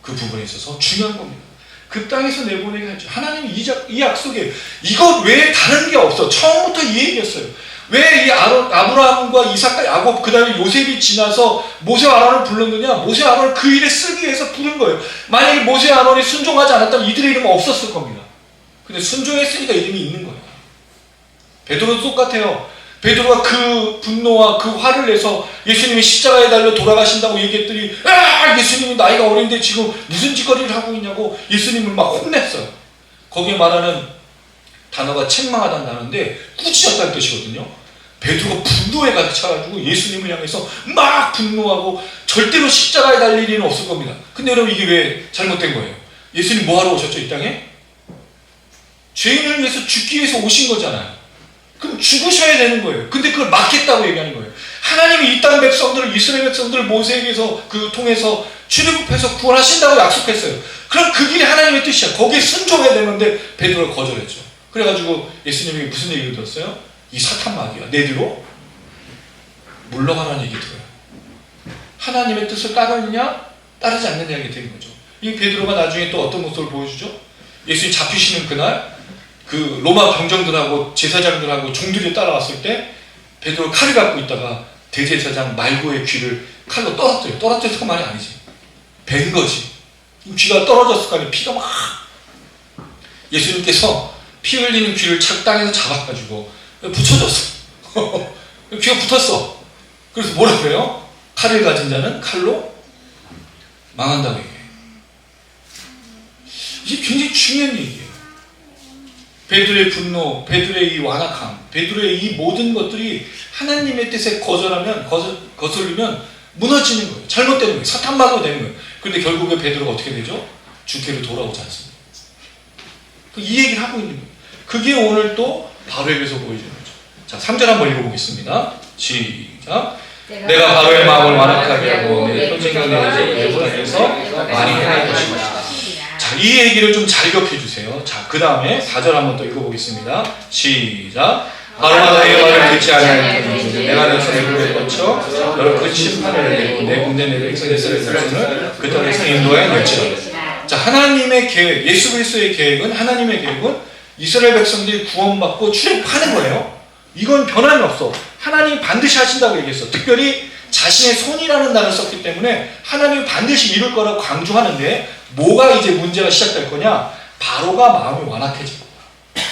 그 부분에 있어서 중요한 겁니다. 그 땅에서 내보내게 하죠. 하나님이 이 약속에 이것 외에 다른 게 없어. 처음부터 이 얘기였어요. 왜 이 아브라함과 이삭과 야곱 그 다음에 요셉이 지나서 모세와 아론을 불렀느냐? 모세와 아론을 그 일에 쓰기 위해서 부른 거예요. 만약에 모세와 아론이 순종하지 않았다면 이들의 이름은 없었을 겁니다. 근데 순종했으니까 이름이 있는 거예요. 베드로도 똑같아요. 베드로가 그 분노와 그 화를 내서 예수님이 십자가에 달려 돌아가신다고 얘기했더니 예수님이 나이가 어린데 지금 무슨 짓거리를 하고 있냐고 예수님을 막 혼냈어요. 거기에 말하는 단어가 책망하다는 단어인데 꾸짖었다는 뜻이거든요. 베드로가 분노에 가득 차가지고 예수님을 향해서 막 분노하고 절대로 십자가에 달릴 일은 없을 겁니다. 근데 여러분 이게 왜 잘못된 거예요? 예수님 뭐하러 오셨죠 이 땅에? 죄인을 위해서 죽기 위해서 오신 거잖아요. 그럼 죽으셔야 되는 거예요. 근데 그걸 막겠다고 얘기하는 거예요. 하나님이 이 땅 백성들을, 이스라엘 백성들을 모세에게서 통해서 출애굽해서 구원하신다고 약속했어요. 그럼 그 길이 하나님의 뜻이야. 거기에 순종해야 되는데 베드로가 거절했죠. 그래가지고 예수님이 무슨 얘기를 들었어요? 이 사탄 마귀야. 내 뒤로 물러가라는 얘기 들어요. 하나님의 뜻을 따르느냐 따르지 않느냐 이게 되는 거죠. 이 베드로가 나중에 또 어떤 모습을 보여주죠? 예수님 잡히시는 그날 그 로마 병정들하고 제사장들하고 종들이 따라왔을 때 베드로 칼을 갖고 있다가 대제사장 말고의 귀를 칼로 떨어뜨려요. 떨어뜨려서 말이 아니지. 벤 거지. 귀가 떨어졌을 거 아니에요. 피가 막. 예수님께서 피 흘리는 귀를 땅에서 잡아가지고 붙여줬어. 귀가 붙었어. 그래서 뭐라 그래요? 칼을 가진 자는 칼로 망한다고 얘기해요. 이게 굉장히 중요한 얘기예요. 베드로의 분노, 베드로의 이 완악함, 베드로의 이 모든 것들이 하나님의 뜻에 거슬리면 무너지는 거예요. 잘못되는 거예요. 사탄마귀가 되는 거예요. 그런데 결국에 베드로가 어떻게 되죠? 주께로 돌아오지 않습니다. 이 얘기를 하고 있는 거예요. 그게 오늘 또 바로에게서 보여주는 거죠. 자, 3절 한번 읽어보겠습니다. 시작. 내가 바로의 마음을 완악하게 하고 내 표징과 내 땅에서 많이 행할 것이다. 자, 이 얘기를 좀 잘 기억해 주세요. 자, 그 다음에 4절 한번 또 읽어보겠습니다. 시작. 바로가 너의 말을 듣지 아니하였더니 내가 너에서 내 굴에 뻗쳐 너를 큰 심판을 내리고 내 군대 내 백성의 백성을 그 땅에서 인도하여 낼지라. 자, 하나님의 계획, 예수 그리스도의 계획은, 하나님의 계획은 이스라엘 백성들이 구원받고 출애굽하는 거예요. 이건 변함이 없어. 하나님이 반드시 하신다고 얘기했어. 특별히 자신의 손이라는 단어를 썼기 때문에 하나님이 반드시 이룰 거라고 강조하는데, 뭐가 이제 문제가 시작될 거냐? 바로가 마음이 완악해질 거야.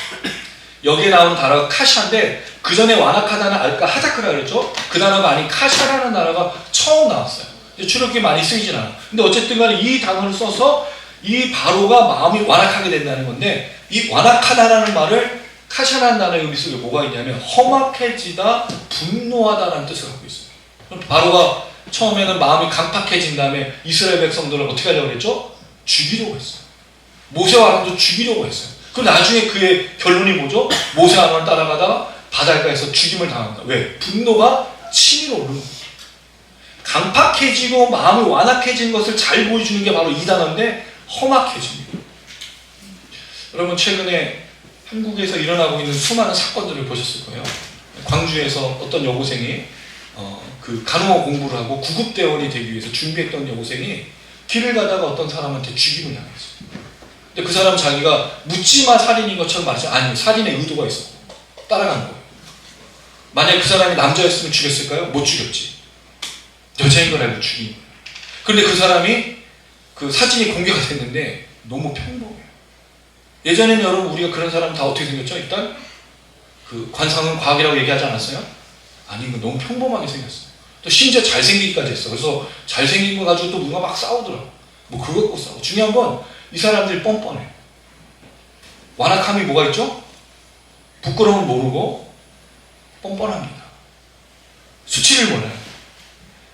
여기에 나오는 단어가 카샤인데, 그 전에 완악하다는 알까 하자크라 그랬죠? 그 단어가 아닌 카샤라는 단어가 처음 나왔어요. 출애굽기 많이 쓰이진 않아. 근데 어쨌든 간에 이 단어를 써서 이 바로가 마음이 완악하게 된다는 건데, 이 완악하다라는 말을 카샤라는 단어의 의미 속에 뭐가 있냐면 험악해지다, 분노하다라는 뜻을 갖고 있어요. 바로가 처음에는 마음이 강팍해진 다음에 이스라엘 백성들을 어떻게 하려고 했죠? 죽이려고 했어요. 모세와 아론도 죽이려고 했어요. 그럼 나중에 그의 결론이 뭐죠? 모세와 아론을 따라가다가 바닷가에서 죽임을 당한다. 왜? 분노가 치밀어 오르는 거예요. 강팍해지고 마음이 완악해진 것을 잘 보여주는 게 바로 이 단어인데, 험악해집니다. 여러분, 최근에 한국에서 일어나고 있는 수많은 사건들을 보셨을 거예요. 광주에서 어떤 여고생이 그 간호학 공부를 하고 구급대원이 되기 위해서 준비했던 여고생이 길을 가다가 어떤 사람한테 죽임을 당했어요. 근데 그 사람 자기가 묻지마 살인인 것처럼 말하지, 아니요, 살인의 의도가 있었고 따라간 거예요. 만약 그 사람이 남자였으면 죽였을까요? 못 죽였지. 여자인 걸 알고 죽인 거예요. 그런데 그 사람이, 그 사진이 공개가 됐는데 너무 평범해요. 예전에는 여러분, 우리가 그런 사람 다 어떻게 생겼죠? 일단 그 관상은 과학이라고 얘기하지 않았어요? 아니, 이거 너무 평범하게 생겼어요. 또 심지어 잘생기기까지 했어. 그래서 잘생긴 거 가지고 또 누가 막 싸우더라고. 뭐 그거 갖고 싸워. 중요한 건 이 사람들이 뻔뻔해. 완악함이 뭐가 있죠? 부끄러움을 모르고 뻔뻔합니다. 수치를 몰라요.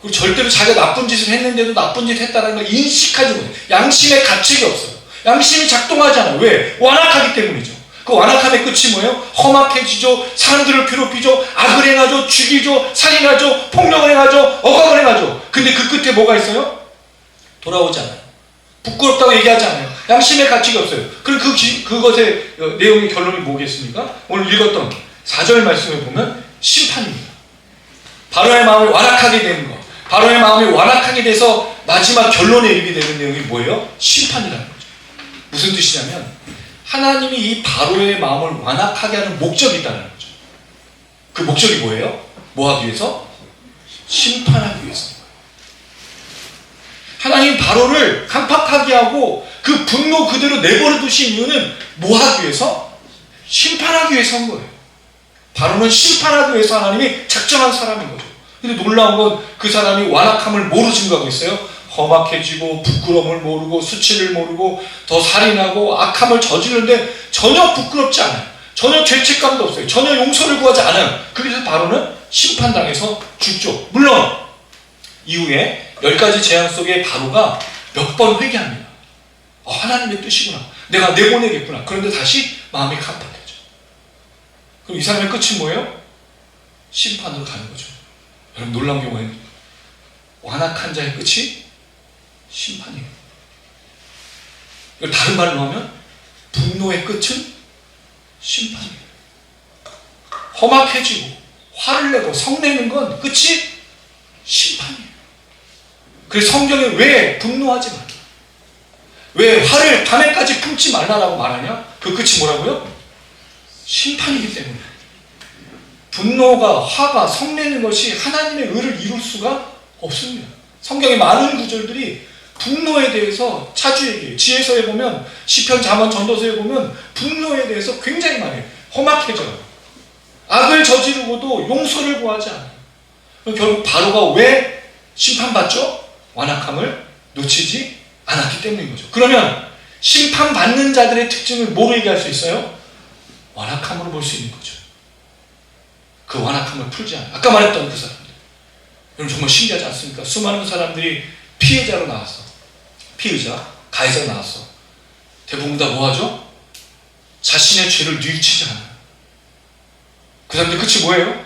그리고 절대로 자기가 나쁜 짓을 했는데도 나쁜 짓을 했다는 걸 인식하지 못해요. 양심의 가책이 없어요. 양심이 작동하지 않아요. 왜? 완악하기 때문이죠. 그 완악함의 끝이 뭐예요? 험악해지죠. 사람들을 괴롭히죠. 악을 행하죠. 죽이죠. 살인하죠. 폭력을 행하죠. 억압을 행하죠. 근데 그 끝에 뭐가 있어요? 돌아오지 않아요. 부끄럽다고 얘기하지 않아요. 양심의 가책이 없어요. 그럼 그것의 내용의 결론이 뭐겠습니까? 오늘 읽었던 4절 말씀을 보면 심판입니다. 바로의 마음을 완악하게 되는 것. 바로의 마음이 완악하게 돼서 마지막 결론에 이르게 되는 내용이 뭐예요? 심판이라는 거죠. 무슨 뜻이냐면 하나님이 이 바로의 마음을 완악하게 하는 목적이 있다는 거죠. 그 목적이 뭐예요? 뭐 하기 위해서? 심판하기 위해서. 하나님 바로를 강팍하게 하고 그 분노 그대로 내버려 두신 이유는 뭐 하기 위해서? 심판하기 위해서 한 거예요. 바로는 심판하기 위해서 하나님이 작정한 사람인 거죠. 근데 놀라운 건 그 사람이 완악함을 뭐로 증거하고 있어요? 험악해지고 부끄러움을 모르고 수치를 모르고 더 살인하고 악함을 저지르는데 전혀 부끄럽지 않아요. 전혀 죄책감도 없어요. 전혀 용서를 구하지 않아요. 그래서 바로는 심판당해서 죽죠. 물론 이후에 10가지 재앙 속에 바로가 몇 번 회개합니다. 하나님의 뜻이구나. 내가 내보내겠구나. 그런데 다시 마음이 강팍해져. 그럼 이 사람의 끝이 뭐예요? 심판으로 가는 거죠. 여러분, 놀라운 게 뭐예요? 완악한 자의 끝이 심판이에요. 이걸 다른 말로 하면 분노의 끝은 심판이에요. 험악해지고 화를 내고 성내는 건 끝이 심판이에요. 그래서 성경에 왜 분노하지 말라, 왜 화를 밤에까지 품지 말라라고 말하냐? 그 끝이 뭐라고요? 심판이기 때문에. 분노가, 화가, 성내는 것이 하나님의 의를 이룰 수가 없습니다. 성경의 많은 구절들이 분노에 대해서 자주 얘기해요. 지혜서에 보면, 시편, 잠언, 전도서에 보면 분노에 대해서 굉장히 많이 해요. 험악해져요. 악을 저지르고도 용서를 구하지 않아요. 결국 바로가 왜 심판받죠? 완악함을 놓치지 않았기 때문인 거죠. 그러면 심판받는 자들의 특징을 뭐로 얘기할 수 있어요? 완악함으로 볼 수 있는 거죠. 그 완악함을 풀지 않아요. 아까 말했던 그 사람들. 여러분, 정말 신기하지 않습니까? 수많은 사람들이 피해자로 나왔어. 피의자, 가해자로 나왔어. 대부분 다 뭐 하죠? 자신의 죄를 뉘우치지 않아요. 그 사람들 끝이 뭐예요?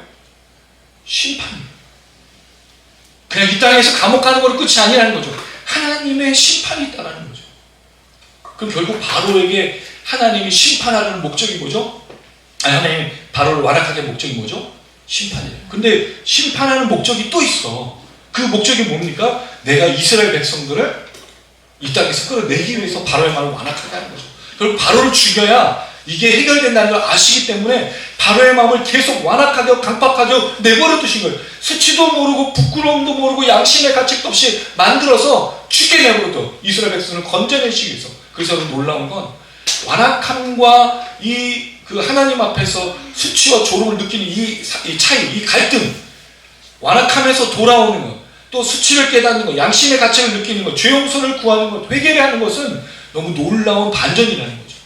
심판이에요. 그냥 이 땅에서 감옥 가는 거로 끝이 아니라는 거죠. 하나님의 심판이 있다는 거죠. 그럼 결국 바로에게 하나님이 심판하는 목적이 뭐죠? 아니, 하나님 바로를 완악하게 한 목적이 뭐죠? 심판이에요. 근데 심판하는 목적이 또 있어. 그 목적이 뭡니까? 내가 이스라엘 백성들을 이 땅에서 끌어내기 위해서 바로의 마음을 완악하게 하는 거죠. 결국 바로를 죽여야 이게 해결된다는 걸 아시기 때문에 바로의 마음을 계속 완악하게 강팍하게 내버려 두신 거예요. 수치도 모르고 부끄러움도 모르고 양심의 가책도 없이 만들어서 죽게 내버려 둬. 이스라엘 백성을 건져내시기 위해서. 그래서 놀라운 건 완악함과 그 하나님 앞에서 수치와 조롱을 느끼는 이 차이, 이 갈등, 완악함에서 돌아오는 것, 또 수치를 깨닫는 것, 양심의 가책을 느끼는 것, 죄 용서를 구하는 것, 회개를 하는 것은 너무 놀라운 반전이라는 거죠.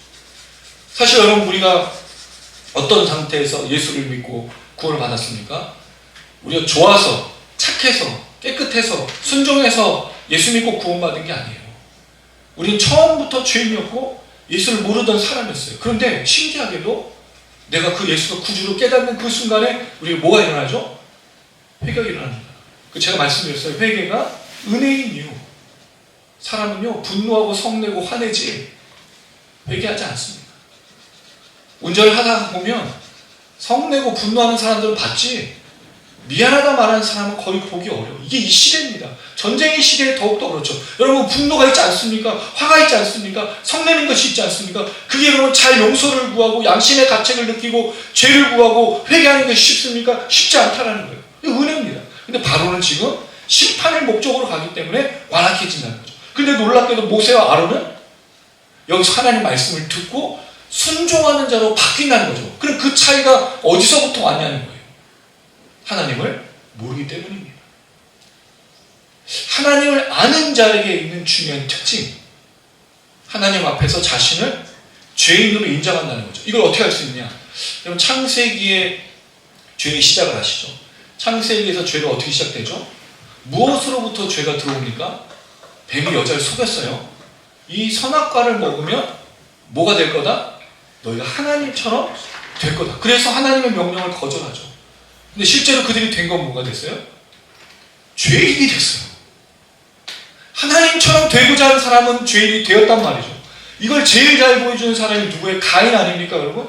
사실 여러분, 우리가 어떤 상태에서 예수를 믿고 구원을 받았습니까? 우리가 좋아서, 착해서, 깨끗해서, 순종해서 예수 믿고 구원받은 게 아니에요. 우리는 처음부터 죄인이었고 예수를 모르던 사람이었어요. 그런데 신기하게도 내가 그 예수가 구주로 깨닫는 그 순간에 우리가 뭐가 일어나죠? 회개가 일어납니다. 제가 말씀드렸어요. 회개가 은혜인 이유. 사람은요, 분노하고 성내고 화내지 회개하지 않습니다. 운전을 하다가 보면 성내고 분노하는 사람들은 봤지 미안하다 말하는 사람은 거의 보기 어려워. 이게 이 시대입니다. 전쟁의 시대에 더욱더 그렇죠. 여러분, 분노가 있지 않습니까? 화가 있지 않습니까? 성내는 것이 있지 않습니까? 그게 여러분 잘 용서를 구하고 양심의 가책을 느끼고 죄를 구하고 회개하는 것이 쉽습니까? 쉽지 않다라는 거예요. 이게 은혜입니다. 근데 바로는 지금 심판을 목적으로 가기 때문에 완악해진다는 거죠. 근데 놀랍게도 모세와 아론은 여기서 하나님 말씀을 듣고 순종하는 자로 바뀐다는 거죠. 그럼 그 차이가 어디서부터 왔냐는 거예요. 하나님을 모르기 때문입니다. 하나님을 아는 자에게 있는 중요한 특징, 하나님 앞에서 자신을 죄인으로 인정한다는 거죠. 이걸 어떻게 할 수 있느냐? 여러분, 창세기에 죄의 시작을 아시죠? 창세기에서 죄가 어떻게 시작되죠? 무엇으로부터 죄가 들어옵니까? 뱀이 여자를 속였어요. 이 선악과를 먹으면 뭐가 될 거다? 너희가 하나님처럼 될 거다. 그래서 하나님의 명령을 거절하죠. 근데 실제로 그들이 된 건 뭐가 됐어요? 죄인이 됐어요. 하나님처럼 되고자 하는 사람은 죄인이 되었단 말이죠. 이걸 제일 잘 보여주는 사람이 누구예요? 가인 아닙니까, 여러분?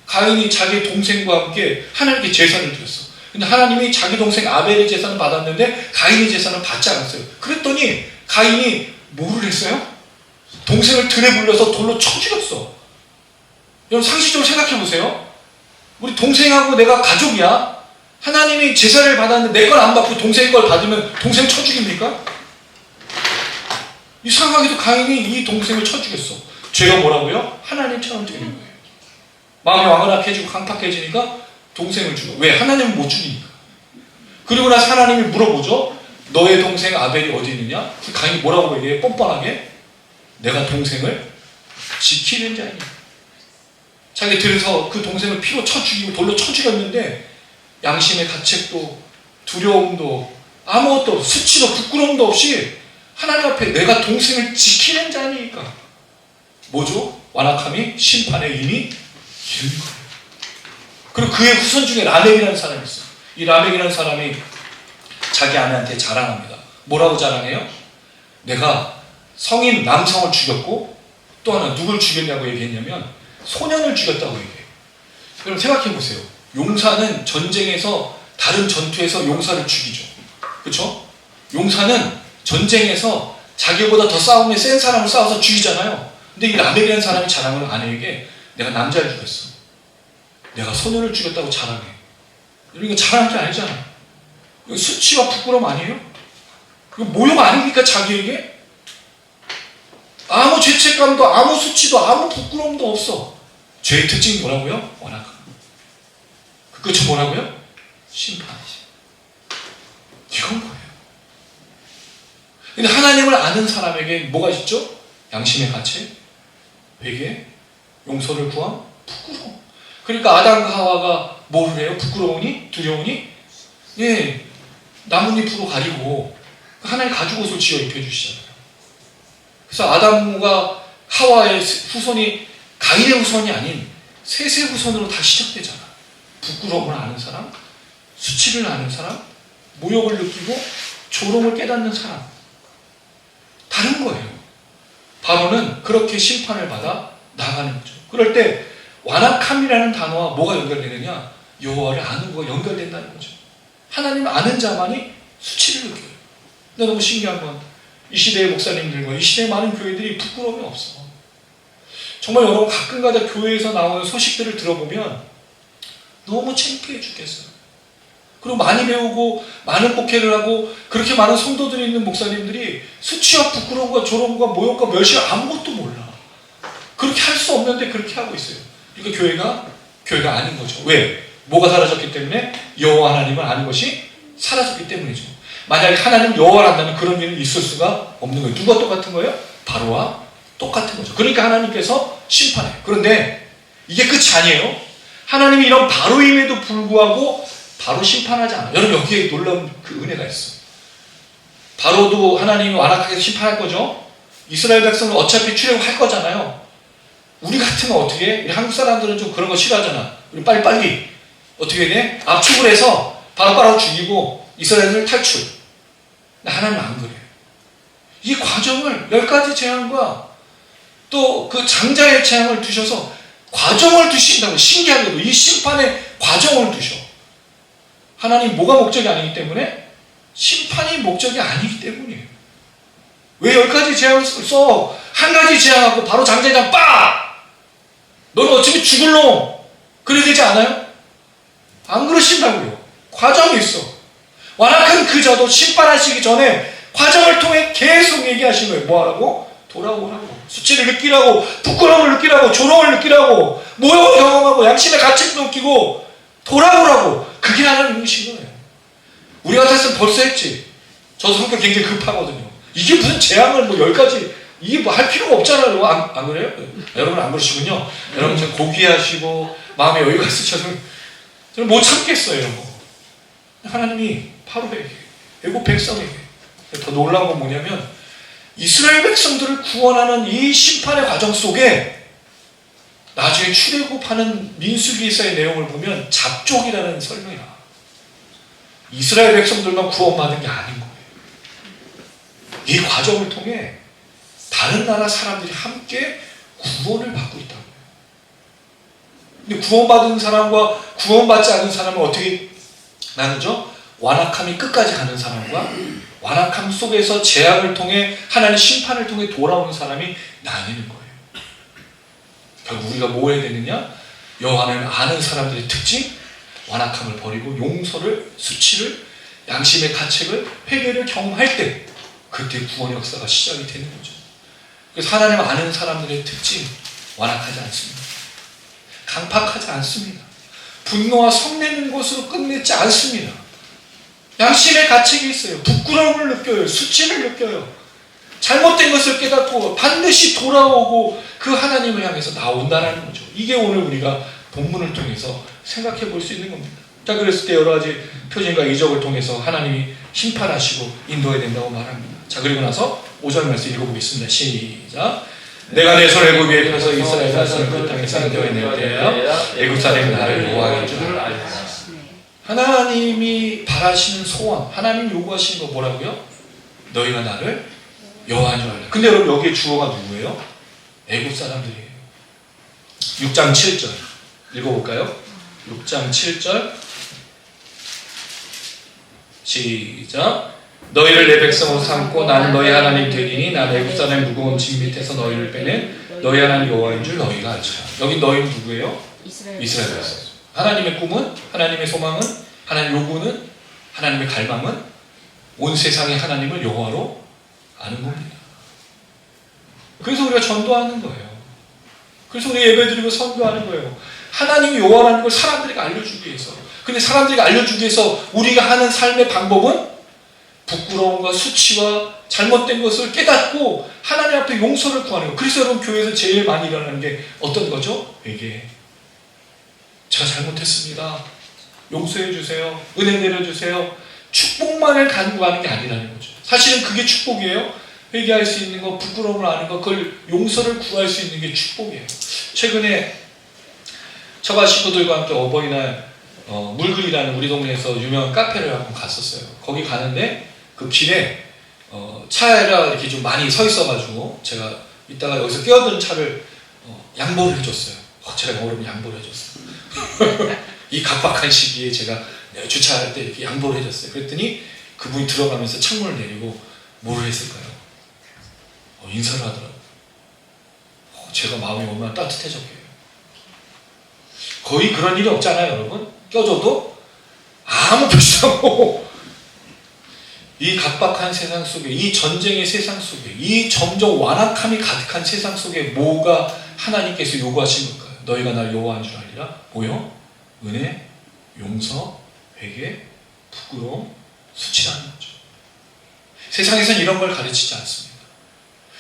가인이 자기 동생과 함께 하나님께 제사를 드렸어. 근데 하나님이 자기 동생 아벨의 제사는 받았는데 가인의 제사는 받지 않았어요. 그랬더니 가인이 뭐를 했어요? 동생을 들에 불려서 돌로 쳐 죽였어. 여러분, 상식적으로 생각해 보세요. 우리 동생하고 내가 가족이야. 하나님이 제사를 받았는데 내 걸 안 받고 동생 걸 받으면 동생 쳐 죽입니까? 이상하게도 가인이 이 동생을 쳐 죽였어. 죄가 뭐라고요? 하나님처럼 되는 거예요. 마음이 완악해지고 강팍해지니까 동생을 죽여. 왜? 하나님은 못 죽이니까. 그리고 나서 하나님이 물어보죠. 너의 동생 아벨이 어디 있느냐? 그 가인이 뭐라고 얘기해? 뻔뻔하게 내가 동생을 지키는 자이니. 자기 들에서 그 동생을 피로 쳐 죽이고 돌로 쳐 죽였는데 양심의 가책도 두려움도 아무것도 수치도 부끄러움도 없이 하나님 앞에 내가 동생을 지키는 자니까 뭐죠? 완악함이 심판에 이미 이른 거예요. 그리고 그의 후손 중에 라멕이라는 사람이 있어요. 이 라멕이라는 사람이 자기 아내한테 자랑합니다. 뭐라고 자랑해요? 내가 성인 남성을 죽였고 또 하나 누굴 죽였냐고 얘기했냐면 소년을 죽였다고 얘기해요. 여러분 생각해 보세요. 용사는 전쟁에서 다른 전투에서 용사를 죽이죠. 그렇죠? 용사는 전쟁에서 자기보다 더 싸움에 센 사람을 싸워서 죽이잖아요. 근데 이 라멕이라는 사람이 자랑을 아내에게 내가 남자를 죽였어. 내가 소년을 죽였다고 자랑해. 이거 자랑한 게 아니잖아. 이거 수치와 부끄러움 아니에요? 이거 모욕 아닙니까 자기에게? 아무 죄책감도 아무 수치도 아무 부끄러움도 없어. 죄의 특징이 뭐라고요? 완악함. 그 끝이 뭐라고요? 심판이지. 이건 뭐예요? 근데 하나님을 아는 사람에게 뭐가 있죠? 양심의 가책, 회개, 용서를 구함, 부끄러움. 그러니까 아담과 하와가 뭐를 해요? 부끄러우니? 두려우니? 예, 나뭇잎으로 가리고 하나님 가죽 옷을 지어 입혀주시잖아요. 그래서 아담과 하와의 후손이 가인의 후손이 아닌 셋의 후손으로 다 시작되잖아. 부끄러움을 아는 사람, 수치를 아는 사람, 모욕을 느끼고 조롱을 깨닫는 사람. 다른 거예요. 바로는 그렇게 심판을 받아 나가는 거죠. 그럴 때 완악함이라는 단어와 뭐가 연결되느냐? 여호와를 아는 거가 연결된다는 거죠. 하나님을 아는 자만이 수치를 느껴요. 근데 너무 신기한 건 이 시대의 목사님들과 이 시대의 많은 교회들이 부끄러움이 없어. 정말 여러분 가끔가다 교회에서 나오는 소식들을 들어보면 너무 창피해 죽겠어요. 그리고 많이 배우고 많은 목회를 하고 그렇게 많은 성도들이 있는 목사님들이 수치와 부끄러움과 조롱과 모욕과 멸시를 아무것도 몰라. 그렇게 할 수 없는데 그렇게 하고 있어요. 그러니까 교회가 아닌 거죠. 왜? 뭐가 사라졌기 때문에? 여호와 하나님을 아는 것이 사라졌기 때문이죠. 만약에 하나님 여호와를 안다면 그런 일은 있을 수가 없는 거예요. 누가 똑같은 거예요? 바로와 똑같은 거죠. 그러니까 하나님께서 심판해요. 그런데 이게 끝이 아니에요. 하나님이 이런 바로임에도 불구하고 바로 심판하지 않아요. 여러분 여기에 놀라운 그 은혜가 있어요. 바로도 하나님이 완악하게 심판할 거죠. 이스라엘 백성은 어차피 출애굽할 거잖아요. 우리 같으면 어떻게 해? 우리 한국 사람들은 좀 그런 거 싫어하잖아. 우리 빨리빨리 어떻게 돼? 압축을 해서 바로바로 죽이고 이스라엘을 탈출. 하나님은 안 그래요. 이 과정을 10가지 재앙과 또 그 장자의 재앙을 두셔서 과정을 두신다고. 신기하게도 이 심판의 과정을 두셔. 하나님 뭐가 목적이 아니기 때문에? 심판이 목적이 아니기 때문이에요. 왜 10가지 재앙을 써? 한 가지 재앙하고 바로 장자장 빡! 너는 어차피 죽을 놈! 그래야 되지 않아요? 안 그러신다고요. 과정이 있어. 완악한 그 자도 심판하시기 전에 과정을 통해 계속 얘기하신 거예요. 뭐 하라고? 돌아오라고. 수치를 느끼라고, 부끄러움을 느끼라고, 조롱을 느끼라고, 모욕을 경험하고, 양심의 가책도 느끼고, 돌아오라고. 그게 하나님이신 거예요. 우리 같았으면 벌써 했지. 저도 성격 굉장히 급하거든요. 이게 무슨 재앙을 뭐 10가지, 이게 뭐 할 필요가 없잖아요. 안 그래요? 여러분 안 그러시군요. 여러분 좀 고귀하시고, 마음에 여유가 있으셔서, 저는 못 참겠어요. 이런 거. 하나님이 바로에게, 애국 백성에게. 더 놀라운 건 뭐냐면, 이스라엘 백성들을 구원하는 이 심판의 과정 속에 나중에 출애굽하는 민수기서의 내용을 보면 잡족이라는 설명이 나와요. 이스라엘 백성들만 구원받은 게 아닌 거예요. 이 과정을 통해 다른 나라 사람들이 함께 구원을 받고 있다는 거예요. 근데 구원받은 사람과 구원받지 않은 사람은 어떻게 나누죠? 완악함이 끝까지 가는 사람과 완악함 속에서 재앙을 통해 하나님의 심판을 통해 돌아오는 사람이 나뉘는 거예요. 결국 우리가 뭐 해야 되느냐? 여호와를 아는 사람들의 특징, 완악함을 버리고 용서를, 수치를, 양심의 가책을, 회개를 경험할 때 그때 구원 역사가 시작이 되는 거죠. 그래서 하나님을 아는 사람들의 특징, 완악하지 않습니다. 강팍하지 않습니다. 분노와 성내는 것으로 끝내지 않습니다. 양심의 가책이 있어요. 부끄러움을 느껴요. 수치를 느껴요. 잘못된 것을 깨닫고 반드시 돌아오고 그 하나님을 향해서 나온다는 거죠. 이게 오늘 우리가 본문을 통해서 생각해 볼 수 있는 겁니다. 자, 그랬을 때 여러 가지 표징과 이적을 통해서 하나님이 심판하시고 인도해야 된다고 말합니다. 자, 그리고 나서 5절 말씀 읽어보겠습니다. 시작. 내가 내 손을 애굽 위에 펴서 이스라엘 자손을 그 땅에서 인도해낼 때야 애굽 사람이 나를 노하게 줄 알리라. 하나님이 바라시는 소원, 하나님 요구하시는 거 뭐라고요? 너희가 나를 여호와인 줄 알라. 근데 여러분 여기에 주어가 누구예요? 애굽 사람들이에요. 6장 7절 읽어볼까요? 6장 7절 시작. 너희를 내 백성으로 삼고 나는 너희 하나님 되리니 난 애굽 사람의 무거운 짐 밑에서 너희를 빼낸 너희 하나님 여호와인 줄 너희가 알지라. 여기 너희는 누구예요? 이스라엘 백성. 하나님의 꿈은, 하나님의 소망은, 하나님의 요구는, 하나님의 갈망은 온 세상의 하나님을 여호와로 아는 겁니다. 그래서 우리가 전도하는 거예요. 그래서 우리 예배드리고 선교하는 거예요. 하나님이 여호와라는 걸 사람들에게 알려주기 위해서. 근데 사람들에게 알려주기 위해서 우리가 하는 삶의 방법은 부끄러움과 수치와 잘못된 것을 깨닫고 하나님 앞에 용서를 구하는 거예요. 그래서 여러분 교회에서 제일 많이 일어나는 게 어떤 거죠? 회개. 제가 잘못했습니다. 용서해 주세요. 은혜 내려주세요. 축복만을 간구하는 게 아니라는 거죠. 사실은 그게 축복이에요. 회개할 수 있는 거, 부끄러움을 아는 거, 그걸 용서를 구할 수 있는 게 축복이에요. 최근에 처가 식구들과 함께 어버이날 물그리라는 우리 동네에서 유명한 카페를 한번 갔었어요. 거기 가는데 그 길에 차가 이렇게 좀 많이 서 있어가지고 제가 이따가 여기서 끼어든 차를 양보를 해줬어요. 제가 어려면 양보를 해줬어요. 이 각박한 시기에 제가 주차할 때 이렇게 양보를 해줬어요. 그랬더니 그분이 들어가면서 창문을 내리고 뭘 했을까요? 인사를 하더라고요. 제가 마음이 얼마나 따뜻해졌게요. 거의 그런 일이 없잖아요, 여러분. 껴줘도 아무 표시도 없고 이 각박한 세상 속에, 이 전쟁의 세상 속에, 이 점점 완악함이 가득한 세상 속에 뭐가 하나님께서 요구하신 걸까요? 너희가 날 여호와인 줄 알리라. 뭐요? 은혜, 용서, 회개, 부끄러움, 수치라는 거죠. 세상에서는 이런 걸 가르치지 않습니다.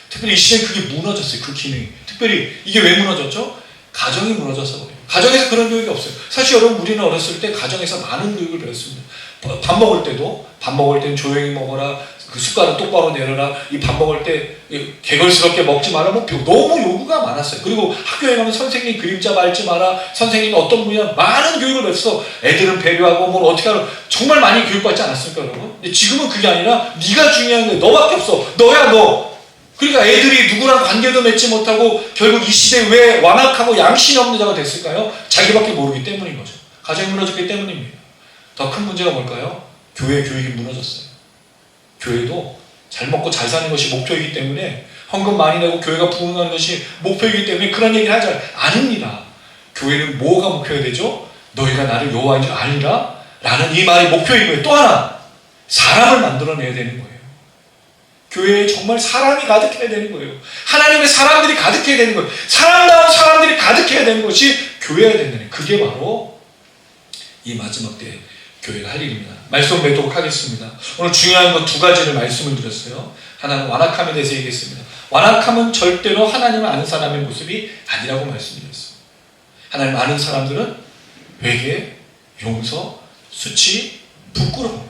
특별히 이 시대에 그게 무너졌어요. 그 기능이. 특별히 이게 왜 무너졌죠? 가정이 무너져서 그래요. 가정에서 그런 교육이 없어요. 사실 여러분, 우리는 어렸을 때 가정에서 많은 교육을 배웠습니다. 밥 먹을 때는 조용히 먹어라, 그 숟가락 똑바로 내려라, 이 밥 먹을 때 개걸스럽게 먹지 마라, 뭐 너무 요구가 많았어요. 그리고 학교에 가면 선생님 그림자 밟지 마라, 선생님 어떤 분야 많은 교육을 배웠어. 애들은 배려하고 뭘 어떻게 하라, 정말 많이 교육받지 않았습니까, 여러분? 근데 지금은 그게 아니라 네가 중요한 거야. 너밖에 없어. 너야 너. 그러니까 애들이 누구랑 관계도 맺지 못하고 결국 이 시대에 왜 완악하고 양심이 없는 자가 됐을까요? 자기밖에 모르기 때문인 거죠. 가정이 무너졌기 때문입니다. 더 큰 문제가 뭘까요? 교회 교육이 무너졌어요. 교회도 잘 먹고 잘 사는 것이 목표이기 때문에, 헌금 많이 내고 교회가 부흥하는 것이 목표이기 때문에 그런 얘기를 하지 아닙니다. 교회는 뭐가 목표가 되죠? 너희가 나를 여호와인 줄 알리라 라는 이 말이 목표이고요. 또 하나, 사람을 만들어내야 되는 거예요. 교회에 정말 사람이 가득해야 되는 거예요. 하나님의 사람들이 가득해야 되는 거예요. 사람다운 사람들이 가득해야 되는 것이 교회여야 된다는, 그게 바로 이 마지막 때 교회가 할 일입니다. 말씀 맺도록 하겠습니다. 오늘 중요한 건 두 가지를 말씀을 드렸어요. 하나는 완악함에 대해서 얘기했습니다. 완악함은 절대로 하나님을 아는 사람의 모습이 아니라고 말씀드렸어요. 하나님을 아는 사람들은 회개, 용서, 수치, 부끄러움,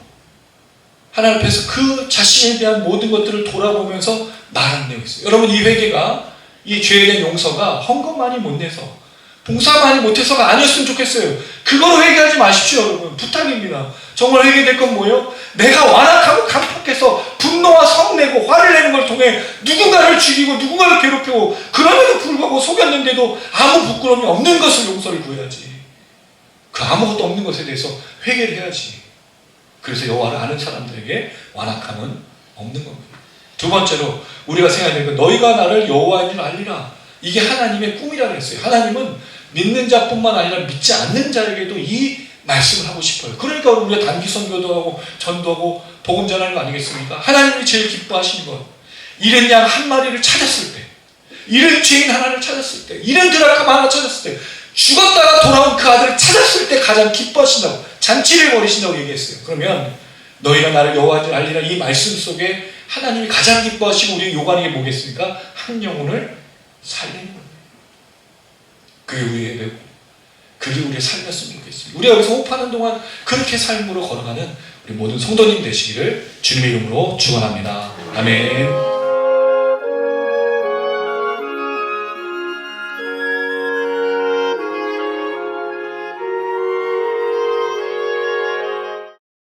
하나님 앞에서 그 자신에 대한 모든 것들을 돌아보면서 말하는 내용이 있어요. 여러분, 이 회개가, 이 죄에 대한 용서가 헌금 많이 못 내서, 봉사 많이 못해서가 아니었으면 좋겠어요. 그거로 회개하지 마십시오, 여러분. 부탁입니다. 정말 회개될 건 뭐예요? 내가 완악하고 강팍해서 분노와 성내고 화를 내는 걸 통해 누군가를 죽이고 누군가를 괴롭히고, 그럼에도 불구하고 속였는데도 아무 부끄러움이 없는 것을 용서를 구해야지. 그 아무것도 없는 것에 대해서 회개를 해야지. 그래서 여호와를 아는 사람들에게 완악함은 없는 겁니다. 두 번째로 우리가 생각해야 되는 건, 너희가 나를 여호와인 줄 알리라. 이게 하나님의 꿈이라고 했어요. 하나님은 믿는 자뿐만 아니라 믿지 않는 자에게도 이 말씀을 하고 싶어요. 그러니까 우리가 단기 선교도 하고 전도하고 복음 전하는 거 아니겠습니까? 하나님이 제일 기뻐하시는 건, 잃은 양 한 마리를 찾았을 때, 잃은 죄인 하나를 찾았을 때, 잃은 드라크마 하나 찾았을 때, 죽었다가 돌아온 그 아들을 찾았을 때 가장 기뻐하신다고, 잔치를 벌이신다고 얘기했어요. 그러면 너희가 나를 여호와인 줄 알리라, 이 말씀 속에 하나님이 가장 기뻐하시고 우리에게 요구하는 게 뭐겠습니까? 한 영혼을 살리는 거예요. 그게 우리의 삶이었으면 좋겠습니다. 우리가 여기서 호흡하는 동안 그렇게 삶으로 걸어가는 우리 모든 성도님 되시기를 주님의 이름으로 축원합니다. 아멘.